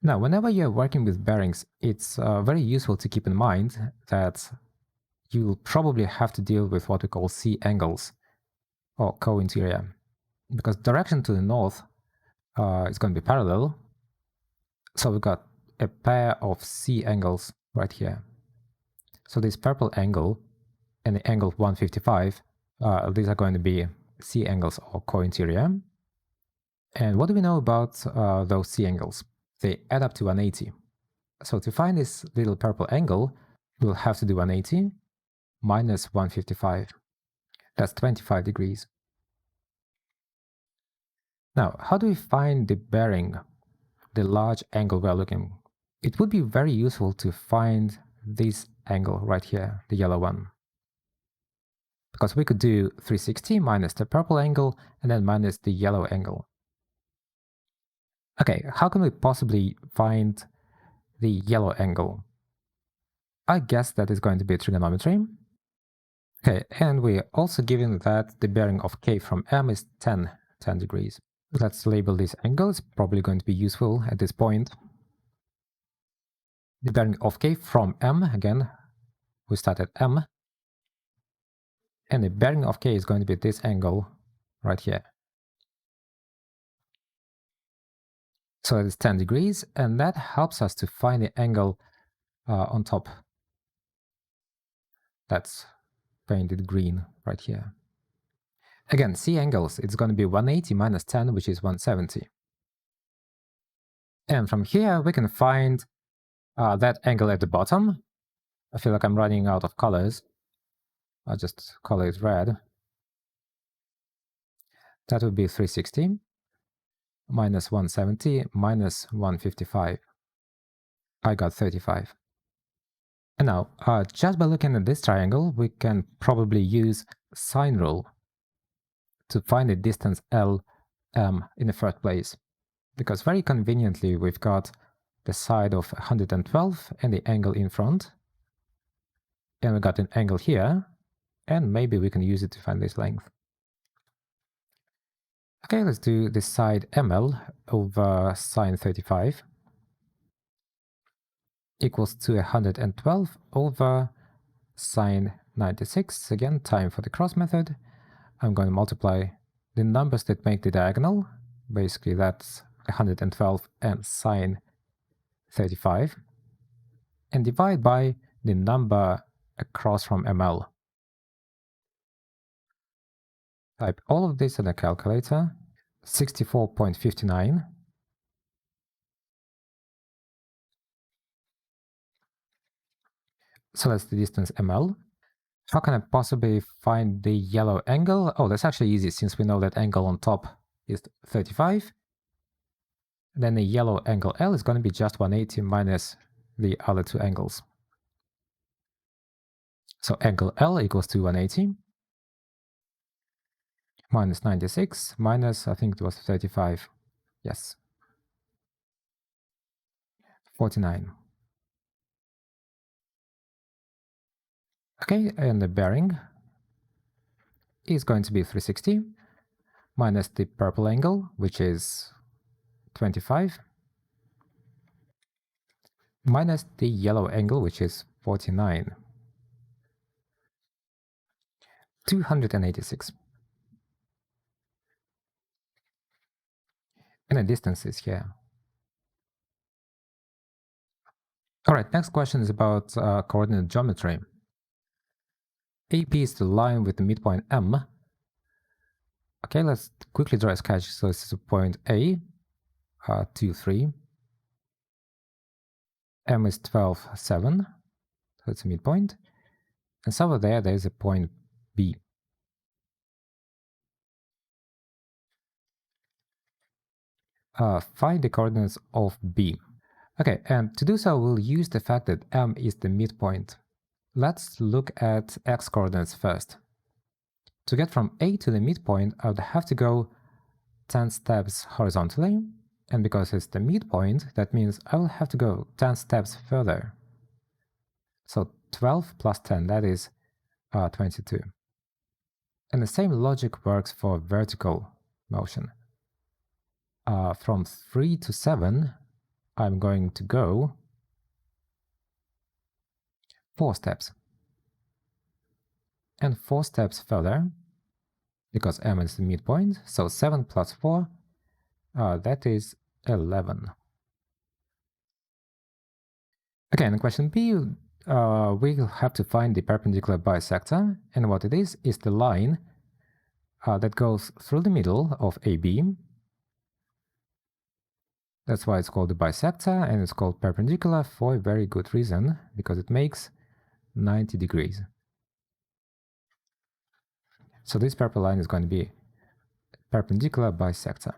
A: Now, whenever you're working with bearings, it's very useful to keep in mind that you'll probably have to deal with what we call C angles or co-interior, because direction to the north is going to be parallel. So we've got a pair of C angles right here. So this purple angle and the angle 155, these are going to be C angles or co-interior. And what do we know about those C angles? They add up to 180. So to find this little purple angle, we'll have to do 180 minus 155. That's 25 degrees. Now, how do we find the bearing, the large angle we're looking? It would be very useful to find this angle right here, the yellow one. Because we could do 360 minus the purple angle and then minus the yellow angle. Okay, how can we possibly find the yellow angle? I guess that is going to be trigonometry. Okay, and we're also given that the bearing of K from M is 10 degrees. Let's label this angle. It's probably going to be useful at this point. The bearing of K from M, again, we start at M. And the bearing of K is going to be this angle right here. So that is 10 degrees, and that helps us to find the angle on top. That's painted green right here. Again, C angles, it's going to be 180 minus 10, which is 170. And from here, we can find that angle at the bottom. I feel like I'm running out of colors. I'll just color it red. That would be 360 minus 170 minus 155. I got 35. And now, just by looking at this triangle, we can probably use sine rule to find the distance LM in the first place. Because very conveniently, we've got the side of 112 and the angle in front. And we got an angle here, and maybe we can use it to find this length. Okay, let's do the side ML over sine 35 equals to 112 over sine 96. Again, time for the cross method. I'm going to multiply the numbers that make the diagonal. Basically, that's 112 and sine 35. And divide by the number across from ML. Type all of this in a calculator. 64.59. So that's the distance ML. How can I possibly find the yellow angle? Oh, that's actually easy since we know that angle on top is 35. Then the yellow angle L is going to be just 180 minus the other two angles. So angle L equals to 180 minus 96 minus, I think it was 35. Yes. 49. Okay, and the bearing is going to be 360 minus the purple angle, which is 25, minus the yellow angle, which is 49. 286. And the distance is here. All right, next question is about coordinate geometry. AP is the line with the midpoint M. Okay, let's quickly draw a sketch. So this is a point A, 2, 3. M is 12, 7. So it's a midpoint. And somewhere there is a point B. Find the coordinates of B. Okay, and to do so, we'll use the fact that M is the midpoint. Let's look at x coordinates first. To get from A to the midpoint, I would have to go 10 steps horizontally, and because it's the midpoint, that means I will have to go 10 steps further. So 12 plus 10, that is 22. And the same logic works for vertical motion. From 3 to 7, I'm going to go 4 steps. And 4 steps further, because M is the midpoint, so 7 plus 4, that is 11. Okay, in question B, we'll have to find the perpendicular bisector, and what it is the line that goes through the middle of AB. That's why it's called the bisector, and it's called perpendicular for a very good reason, because it makes 90 degrees. So this purple line is going to be perpendicular bisector.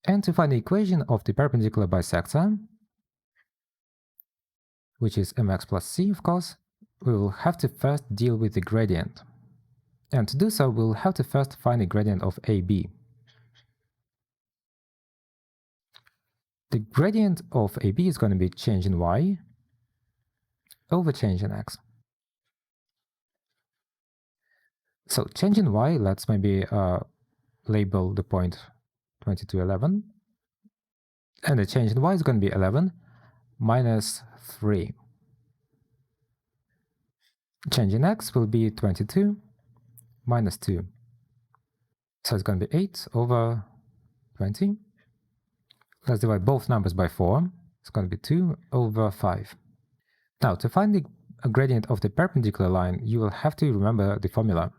A: And to find the equation of the perpendicular bisector, which is mx plus c, of course, we will have to first deal with the gradient. And to do so, we'll have to first find the gradient of AB. The gradient of AB is going to be change in y over change in x. So change in y, let's maybe label the point 22, 11. And the change in y is going to be 11 minus 3. Change in x will be 22 minus 2. So it's going to be 8 over 20. Let's divide both numbers by 4. It's going to be 2 over 5. Now, to find the gradient of the perpendicular line, you will have to remember the formula.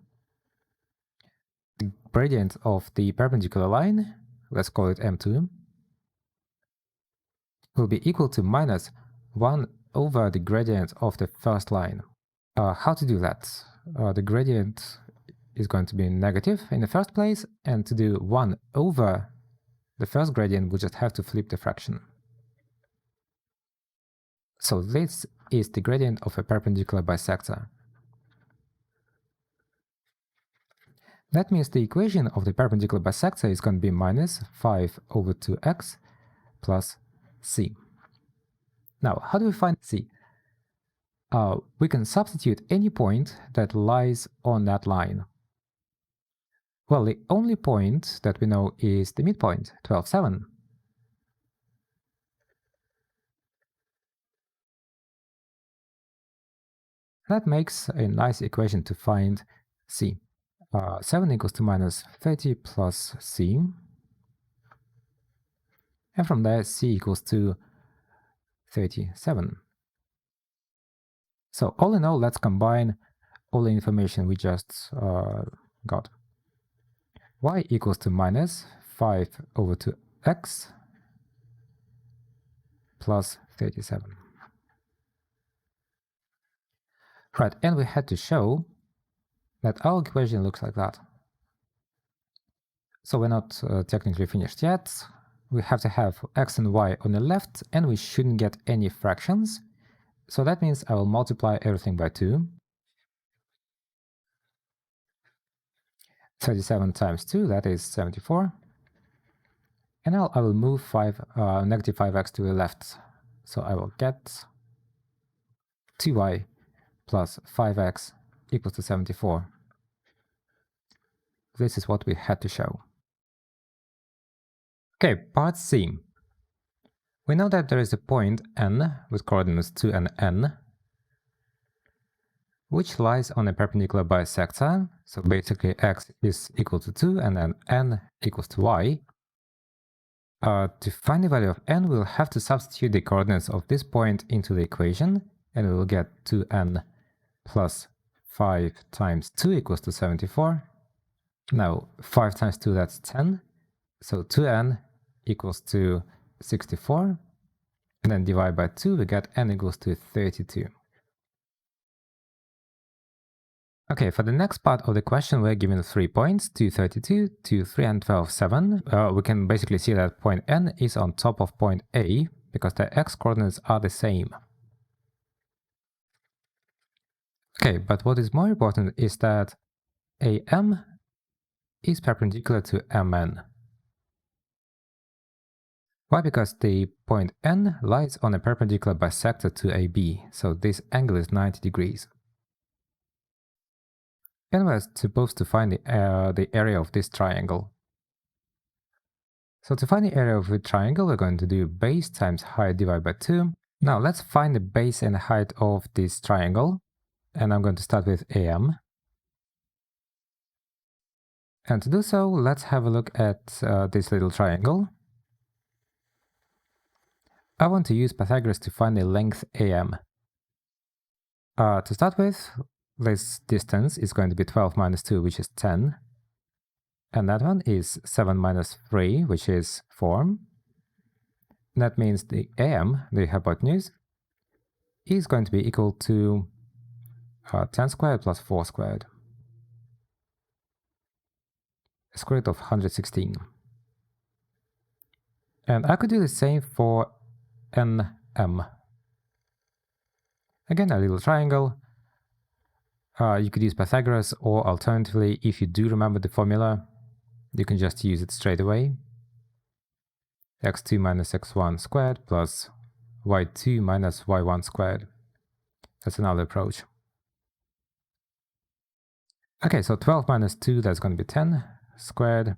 A: The gradient of the perpendicular line, let's call it m2, will be equal to minus 1 over the gradient of the first line. How to do that? The gradient is going to be negative in the first place, and to do 1 over the first gradient, we just have to flip the fraction. So this is the gradient of a perpendicular bisector. That means the equation of the perpendicular bisector is going to be minus 5 over 2x plus c. Now, how do we find c? We can substitute any point that lies on that line. Well, the only point that we know is the midpoint, 12, 7. That makes a nice equation to find c. 7 equals to minus 30 plus c. And from there, c equals to 37. So all in all, let's combine all the information we just got. Y equals to minus 5 over 2x plus 37. Right, and we had to show that our equation looks like that. So we're not technically finished yet. We have to have x and y on the left, and we shouldn't get any fractions. So that means I will multiply everything by 2. 37 times 2, that is 74. And now I will move negative 5x to the left. So I will get 2y plus 5x equals to 74. This is what we had to show. Okay, part C. We know that there is a point n with coordinates 2 and n, which lies on a perpendicular bisector. So basically x is equal to 2 and then n equals to y. To find the value of n, we'll have to substitute the coordinates of this point into the equation, and we will get 2n plus 5 times 2 equals to 74. Now 5 times 2, that's 10. So 2n equals to 64. And then divide by 2, we get n equals to 32. Okay, for the next part of the question, we're given 3 points, 2, 32, 2, 3, and 12, 7. We can basically see that point N is on top of point A, because the x-coordinates are the same. Okay, but what is more important is that AM is perpendicular to MN. Why? Because the point N lies on a perpendicular bisector to AB, so this angle is 90 degrees. And we're supposed to find the area of this triangle. So to find the area of the triangle, we're going to do base times height divided by 2. Now let's find the base and height of this triangle. And I'm going to start with AM. And to do so, let's have a look at this little triangle. I want to use Pythagoras to find the length AM. To start with, this distance is going to be 12 minus 2, which is 10. And that one is 7 minus 3, which is 4. That means the AM, the hypotenuse, is going to be equal to 10 squared plus 4 squared. A square root of 116. And I could do the same for NM. Again, a little triangle. You could use Pythagoras, or alternatively, if you do remember the formula, you can just use it straight away. x2 minus x1 squared plus y2 minus y1 squared. That's another approach. Okay, so 12 minus 2, that's going to be 10 squared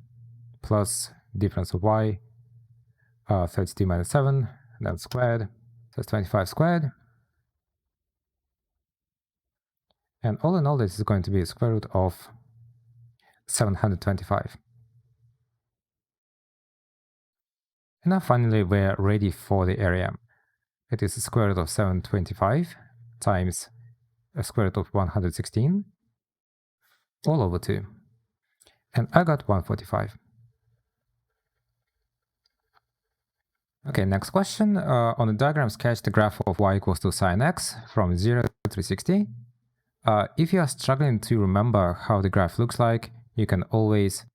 A: plus difference of y, 32 minus 7, that's squared, so that's 25 squared. And all in all, this is going to be a square root of 725. And now finally, we're ready for the area. It is the square root of 725 times a square root of 116 all over 2. And I got 145. Okay, next question. On the diagram, sketch the graph of y equals to sine x from 0 to 360. If you are struggling to remember how the graph looks like, you can always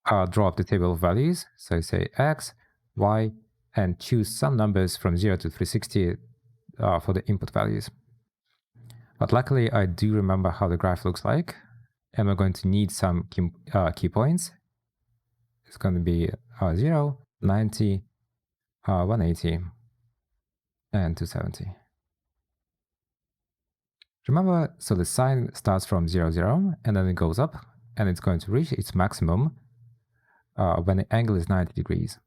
A: draw up the table of values. So you say x, y, and choose some numbers from 0 to 360 for the input values. But luckily, I do remember how the graph looks like. and we're going to need some key points. It's going to be 0, 90, 180, and 270. Remember, so the sine starts from 0, 0, and then it goes up, and it's going to reach its maximum when the angle is 90 degrees.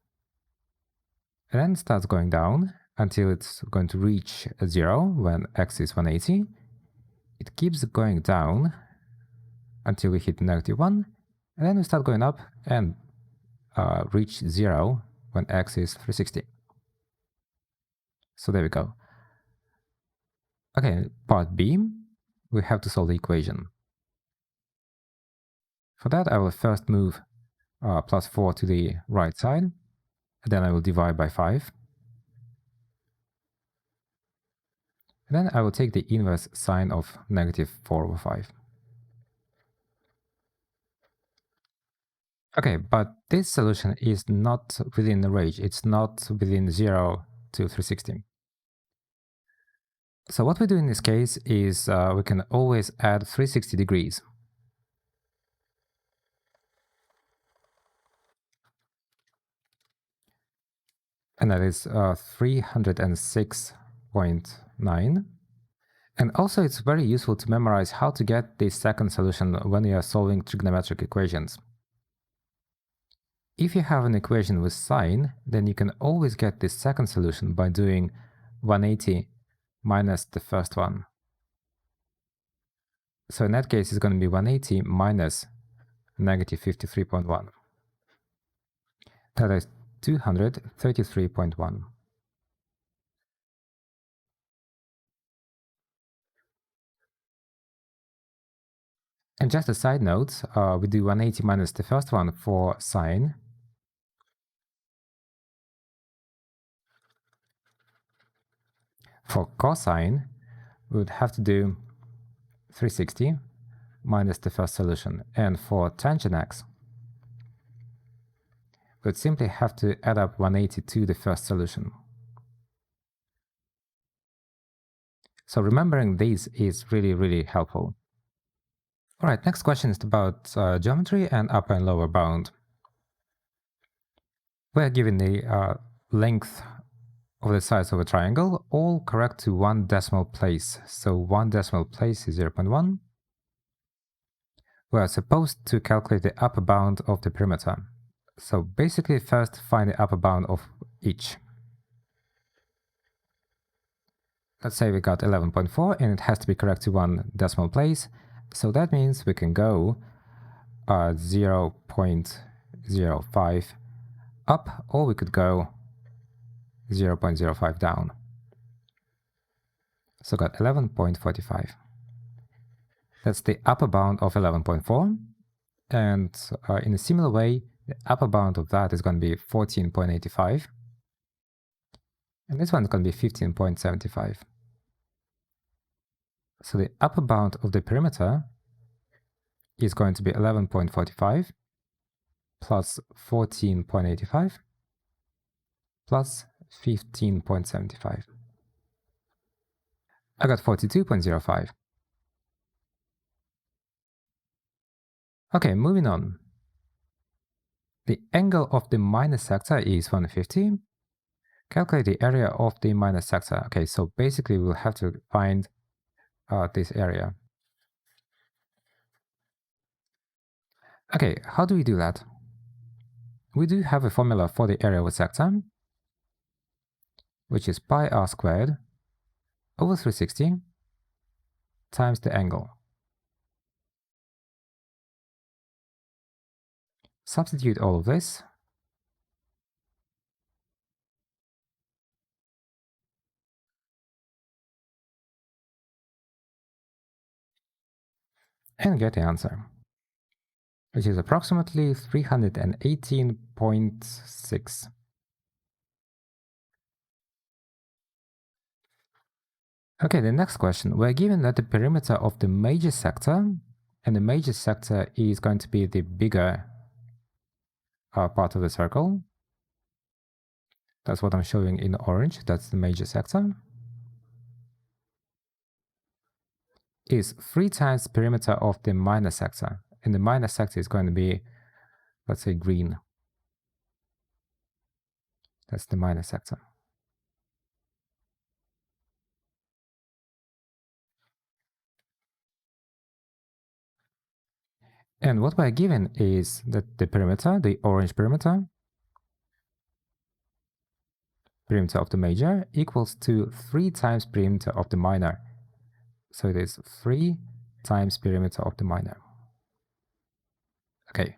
A: And then it starts going down until it's going to reach 0 when x is 180. It keeps going down until we hit -1, and then we start going up and reach 0 when x is 360. So there we go. Okay, part B, we have to solve the equation. For that, I will first move +4 to the right side, and then I will divide by 5. And then I will take the inverse sine of -4/5. Okay, but this solution is not within the range. It's not within 0 to 360. So what we do in this case is we can always add 360 degrees. And that is 306.9. And also it's very useful to memorize how to get the second solution when you are solving trigonometric equations. If you have an equation with sine, then you can always get the second solution by doing 180 minus the first one. So in that case, it's going to be 180 minus -53.1. That is 233.1. And just a side note, we do 180 minus the first one for sine. For cosine, we would have to do 360 minus the first solution. And for tangent x, we would simply have to add up 180 to the first solution. So remembering these is really, really helpful. All right, next question is about geometry and upper and lower bound. We're given the length of the sides of a triangle, all correct to 1 decimal place. So 1 decimal place is 0.1. We're supposed to calculate the upper bound of the perimeter. So basically first find the upper bound of each. Let's say we got 11.4 and it has to be correct to 1 decimal place. So that means we can go 0.05 up, or we could go 0.05 down. So got 11.45. That's the upper bound of 11.4. And in a similar way, the upper bound of that is going to be 14.85. And this one is going to be 15.75. So the upper bound of the perimeter is going to be 11.45 plus 14.85 plus 15.75. I got 42.05. Okay, moving on. The angle of the minus sector is 150. Calculate the area of the minus sector. Okay, so basically we'll have to find this area. Okay, how do we do that? We do have a formula for the area of a sector, which is pi r squared over 360 times the angle. Substitute all of this. And get the answer, which is approximately 318.6. Okay, the next question. We're given that the perimeter of the major sector, and the major sector is going to be the bigger part of the circle. That's what I'm showing in orange. That's the major sector. is 3 times perimeter of the minor sector. And the minor sector is going to be, let's say, green. That's the minor sector. And what we're given is that the perimeter, the orange perimeter of the major equals to 3 times perimeter of the minor. So it is 3 times perimeter of the minor. Okay.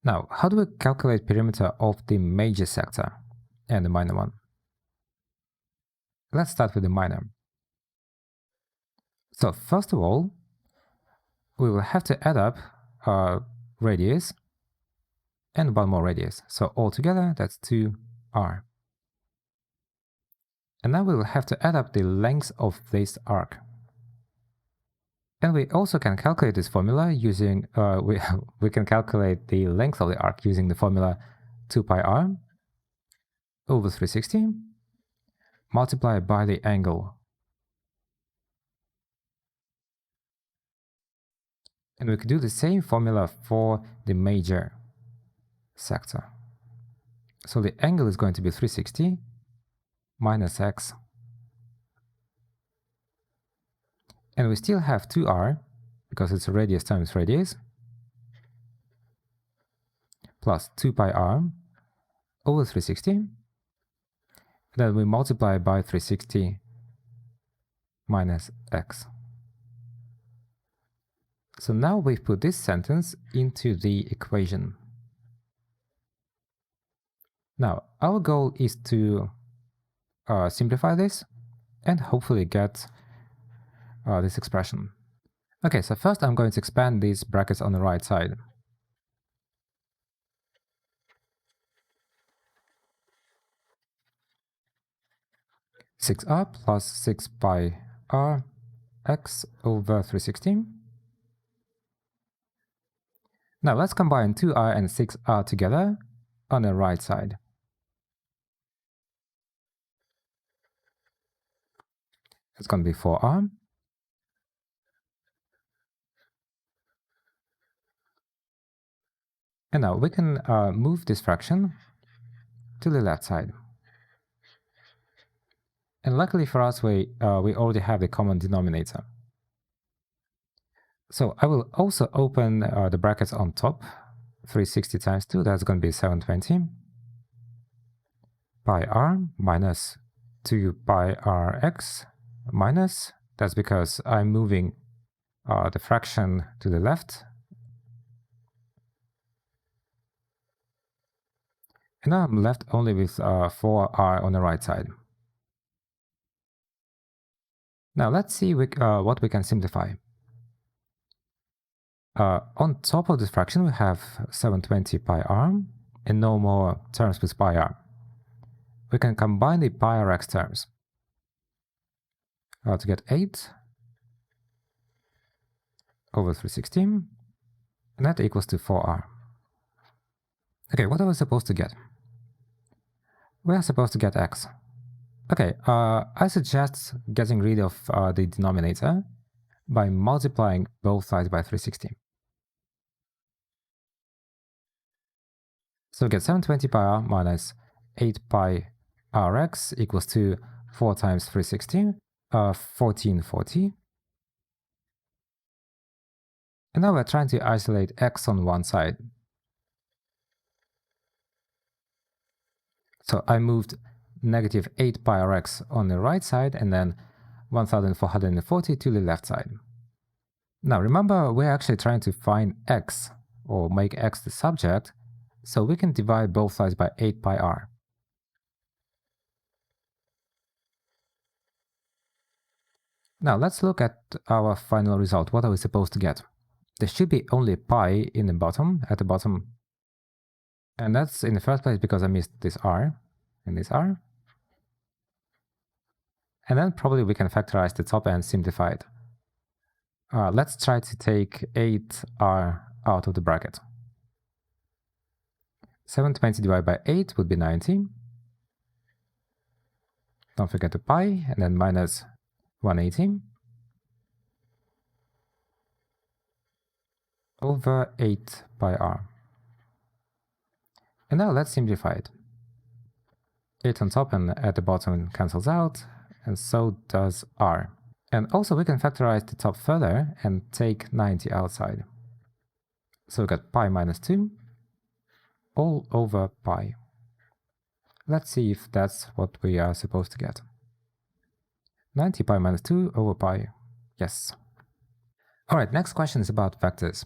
A: Now, how do we calculate perimeter of the major sector and the minor one? Let's start with the minor. So first of all, we will have to add up radius and one more radius. So altogether, that's 2r. And now we will have to add up the length of this arc. And we also can calculate this formula using, we can calculate the length of the arc using the formula 2 pi r over 360 multiplied by the angle. And we could do the same formula for the major sector. So the angle is going to be 360 minus x. And we still have 2r, because it's radius times radius, plus 2 pi r over 360. Then we multiply by 360 minus x. So now we've put this sentence into the equation. Now, our goal is to simplify this and hopefully get this expression. Okay, so first I'm going to expand these brackets on the right side. Six r plus 6 pi r x over 360. Now let's combine 2r and 6r together on the right side. It's going to be 4r. And now we can move this fraction to the left side. And luckily for us, we already have the common denominator. So I will also open the brackets on top. 360 times 2, that's going to be 720. Pi r minus 2 pi rx minus, that's because I'm moving the fraction to the left. And now I'm left only with 4r on the right side. Now let's see what we can simplify. On top of this fraction, we have 720 pi r and no more terms with pi r. We can combine the pi rx terms to get 8 over 360, and that equals to 4r. Okay, what are we supposed to get? We are supposed to get x. Okay, I suggest getting rid of the denominator by multiplying both sides by 360. So we get 720 pi r minus 8 pi rx equals to 4 times 360, 1440. And now we're trying to isolate x on one side. So I moved negative 8 pi rx on the right side and then 1440 to the left side. Now remember, we're actually trying to find x, or make x the subject, so we can divide both sides by 8 pi r. Now let's look at our final result. What are we supposed to get? There should be only pi in the bottom, at the bottom. And that's in the first place because I missed this r and this r. And then probably we can factorize the top and simplify it. Let's try to take 8r out of the bracket. 720 divided by 8 would be 90. Don't forget the pi, and then minus 180 over 8 pi r. And now let's simplify it. 8 on top and at the bottom cancels out, and so does r. And also we can factorize the top further and take 90 outside. So we got pi minus 2 all over pi. Let's see if that's what we are supposed to get. 90 pi minus 2 over pi. Yes. Alright, next question is about vectors.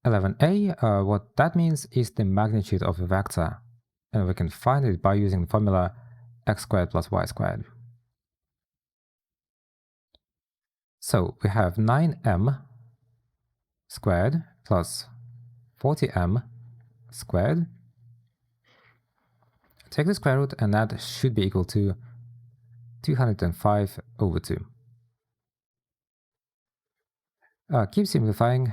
A: 11a, what that means is the magnitude of a vector. And we can find it by using the formula x squared plus y squared. So we have 9m squared plus 40m squared. Take the square root and that should be equal to 205 over 2. Keep simplifying.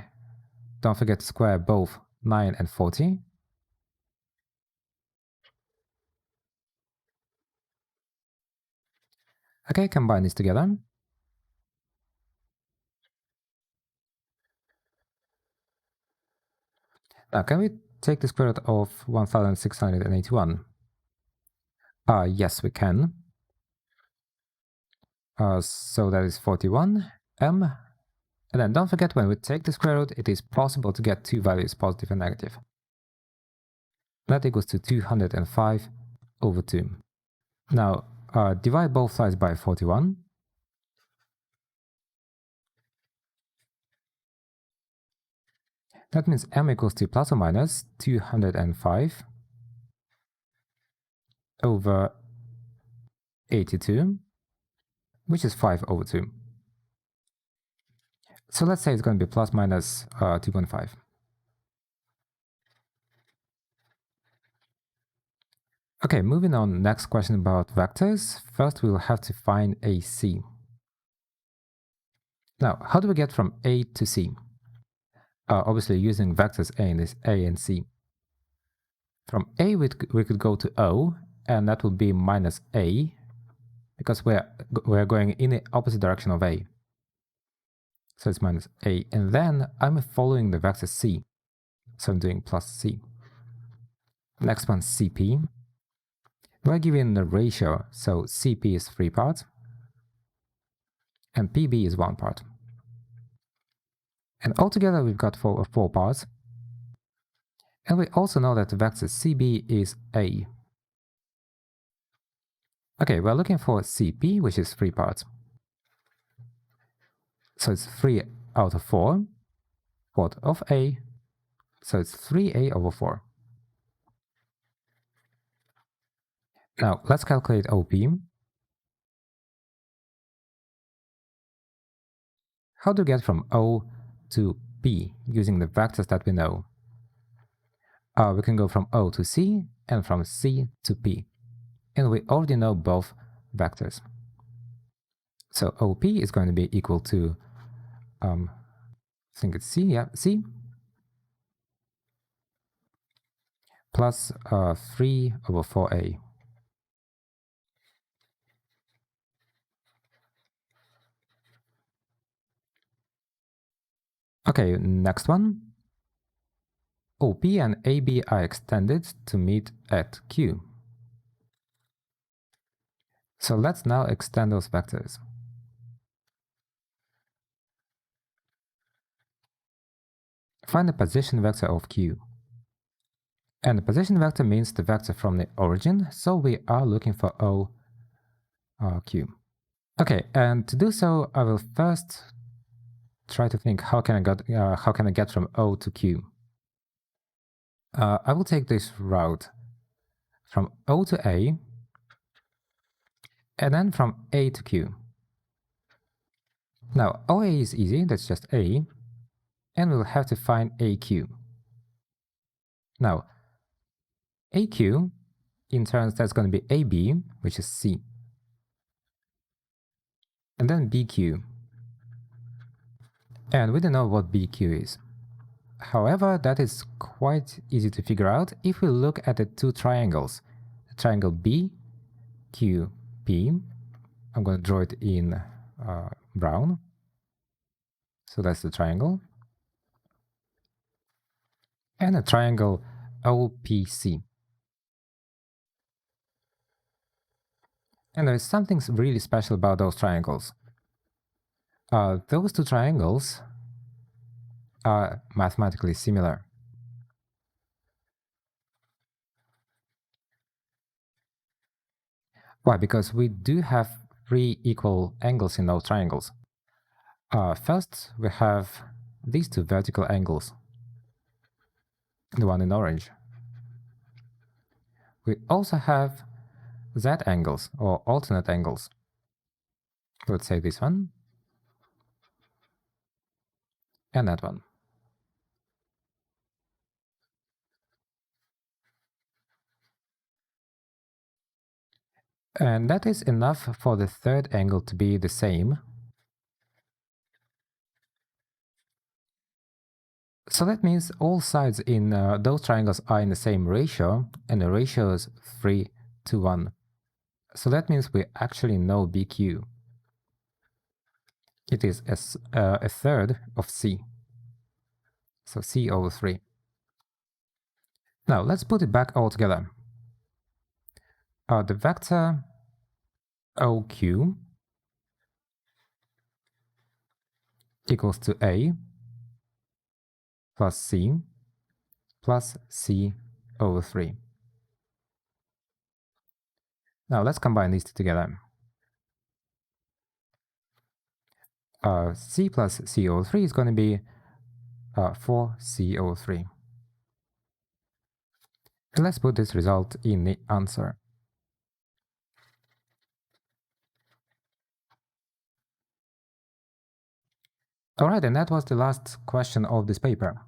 A: Don't forget to square both 9 and 40. Okay, combine these together. Now, can we take the square root of 1681? Yes, we can. So that is 41m. And then don't forget, when we take the square root, it is possible to get two values, positive and negative. That equals to 205 over 2. Now, divide both sides by 41. That means m equals to plus or minus 205 over 82, which is 5 over 2. So let's say it's going to be plus minus 2.5. Okay, moving on, next question about vectors. First, we'll have to find AC. Now, how do we get from A to C? Obviously using vectors A and C. From A, we could go to O, and that would be minus A, because we're going in the opposite direction of A. So it's minus A, and then I'm following the vector C, so I'm doing plus C. Next one, CP. We're given the ratio, so CP is 3 parts, and PB is 1 part. And altogether we've got 4 parts. And we also know that the vector CB is A. Okay, we're looking for CP, which is 3 parts. So it's 3 out of 4, part of A, so it's 3A over 4. Now, let's calculate OP. How to get from O to P using the vectors that we know? We can go from O to C and from C to P. And we already know both vectors. So OP is going to be equal to, I think it's C, yeah, C, plus 3 over 4A. Okay, next one. OP and AB are extended to meet at Q. So let's now extend those vectors. Find the position vector of Q. And the position vector means the vector from the origin, so we are looking for O, Q. Okay, and to do so, I will first try to think how can I get from O to Q. I will take this route from O to A, and then from A to Q. Now, OA is easy, that's just A, and we'll have to find AQ. Now, AQ, in turn, that's going to be AB, which is C, and then BQ. And we don't know what BQ is. However, that is quite easy to figure out if we look at the two triangles. The triangle BQP, I'm going to draw it in brown. So that's the triangle. And a triangle OPC. And there's something really special about those triangles. Those two triangles are mathematically similar. Why? Because we do have 3 equal angles in those triangles. First, we have these 2 vertical angles, the one in orange. We also have Z angles, or alternate angles. Let's say this one and that one. And that is enough for the third angle to be the same. So that means all sides in those triangles are in the same ratio, and the ratio is 3 to 1. So that means we actually know BQ. It is a third of C. So C over 3. Now let's put it back all together. The vector OQ equals to A plus C over 3. Now let's combine these two together. C plus C over 3 is going to be 4C over 3. And let's put this result in the answer. Alright, and that was the last question of this paper.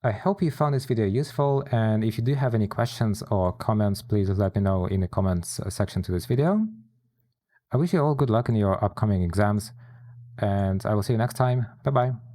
A: I hope you found this video useful, and if you do have any questions or comments, please let me know in the comments section to this video. I wish you all good luck in your upcoming exams, and I will see you next time. Bye-bye.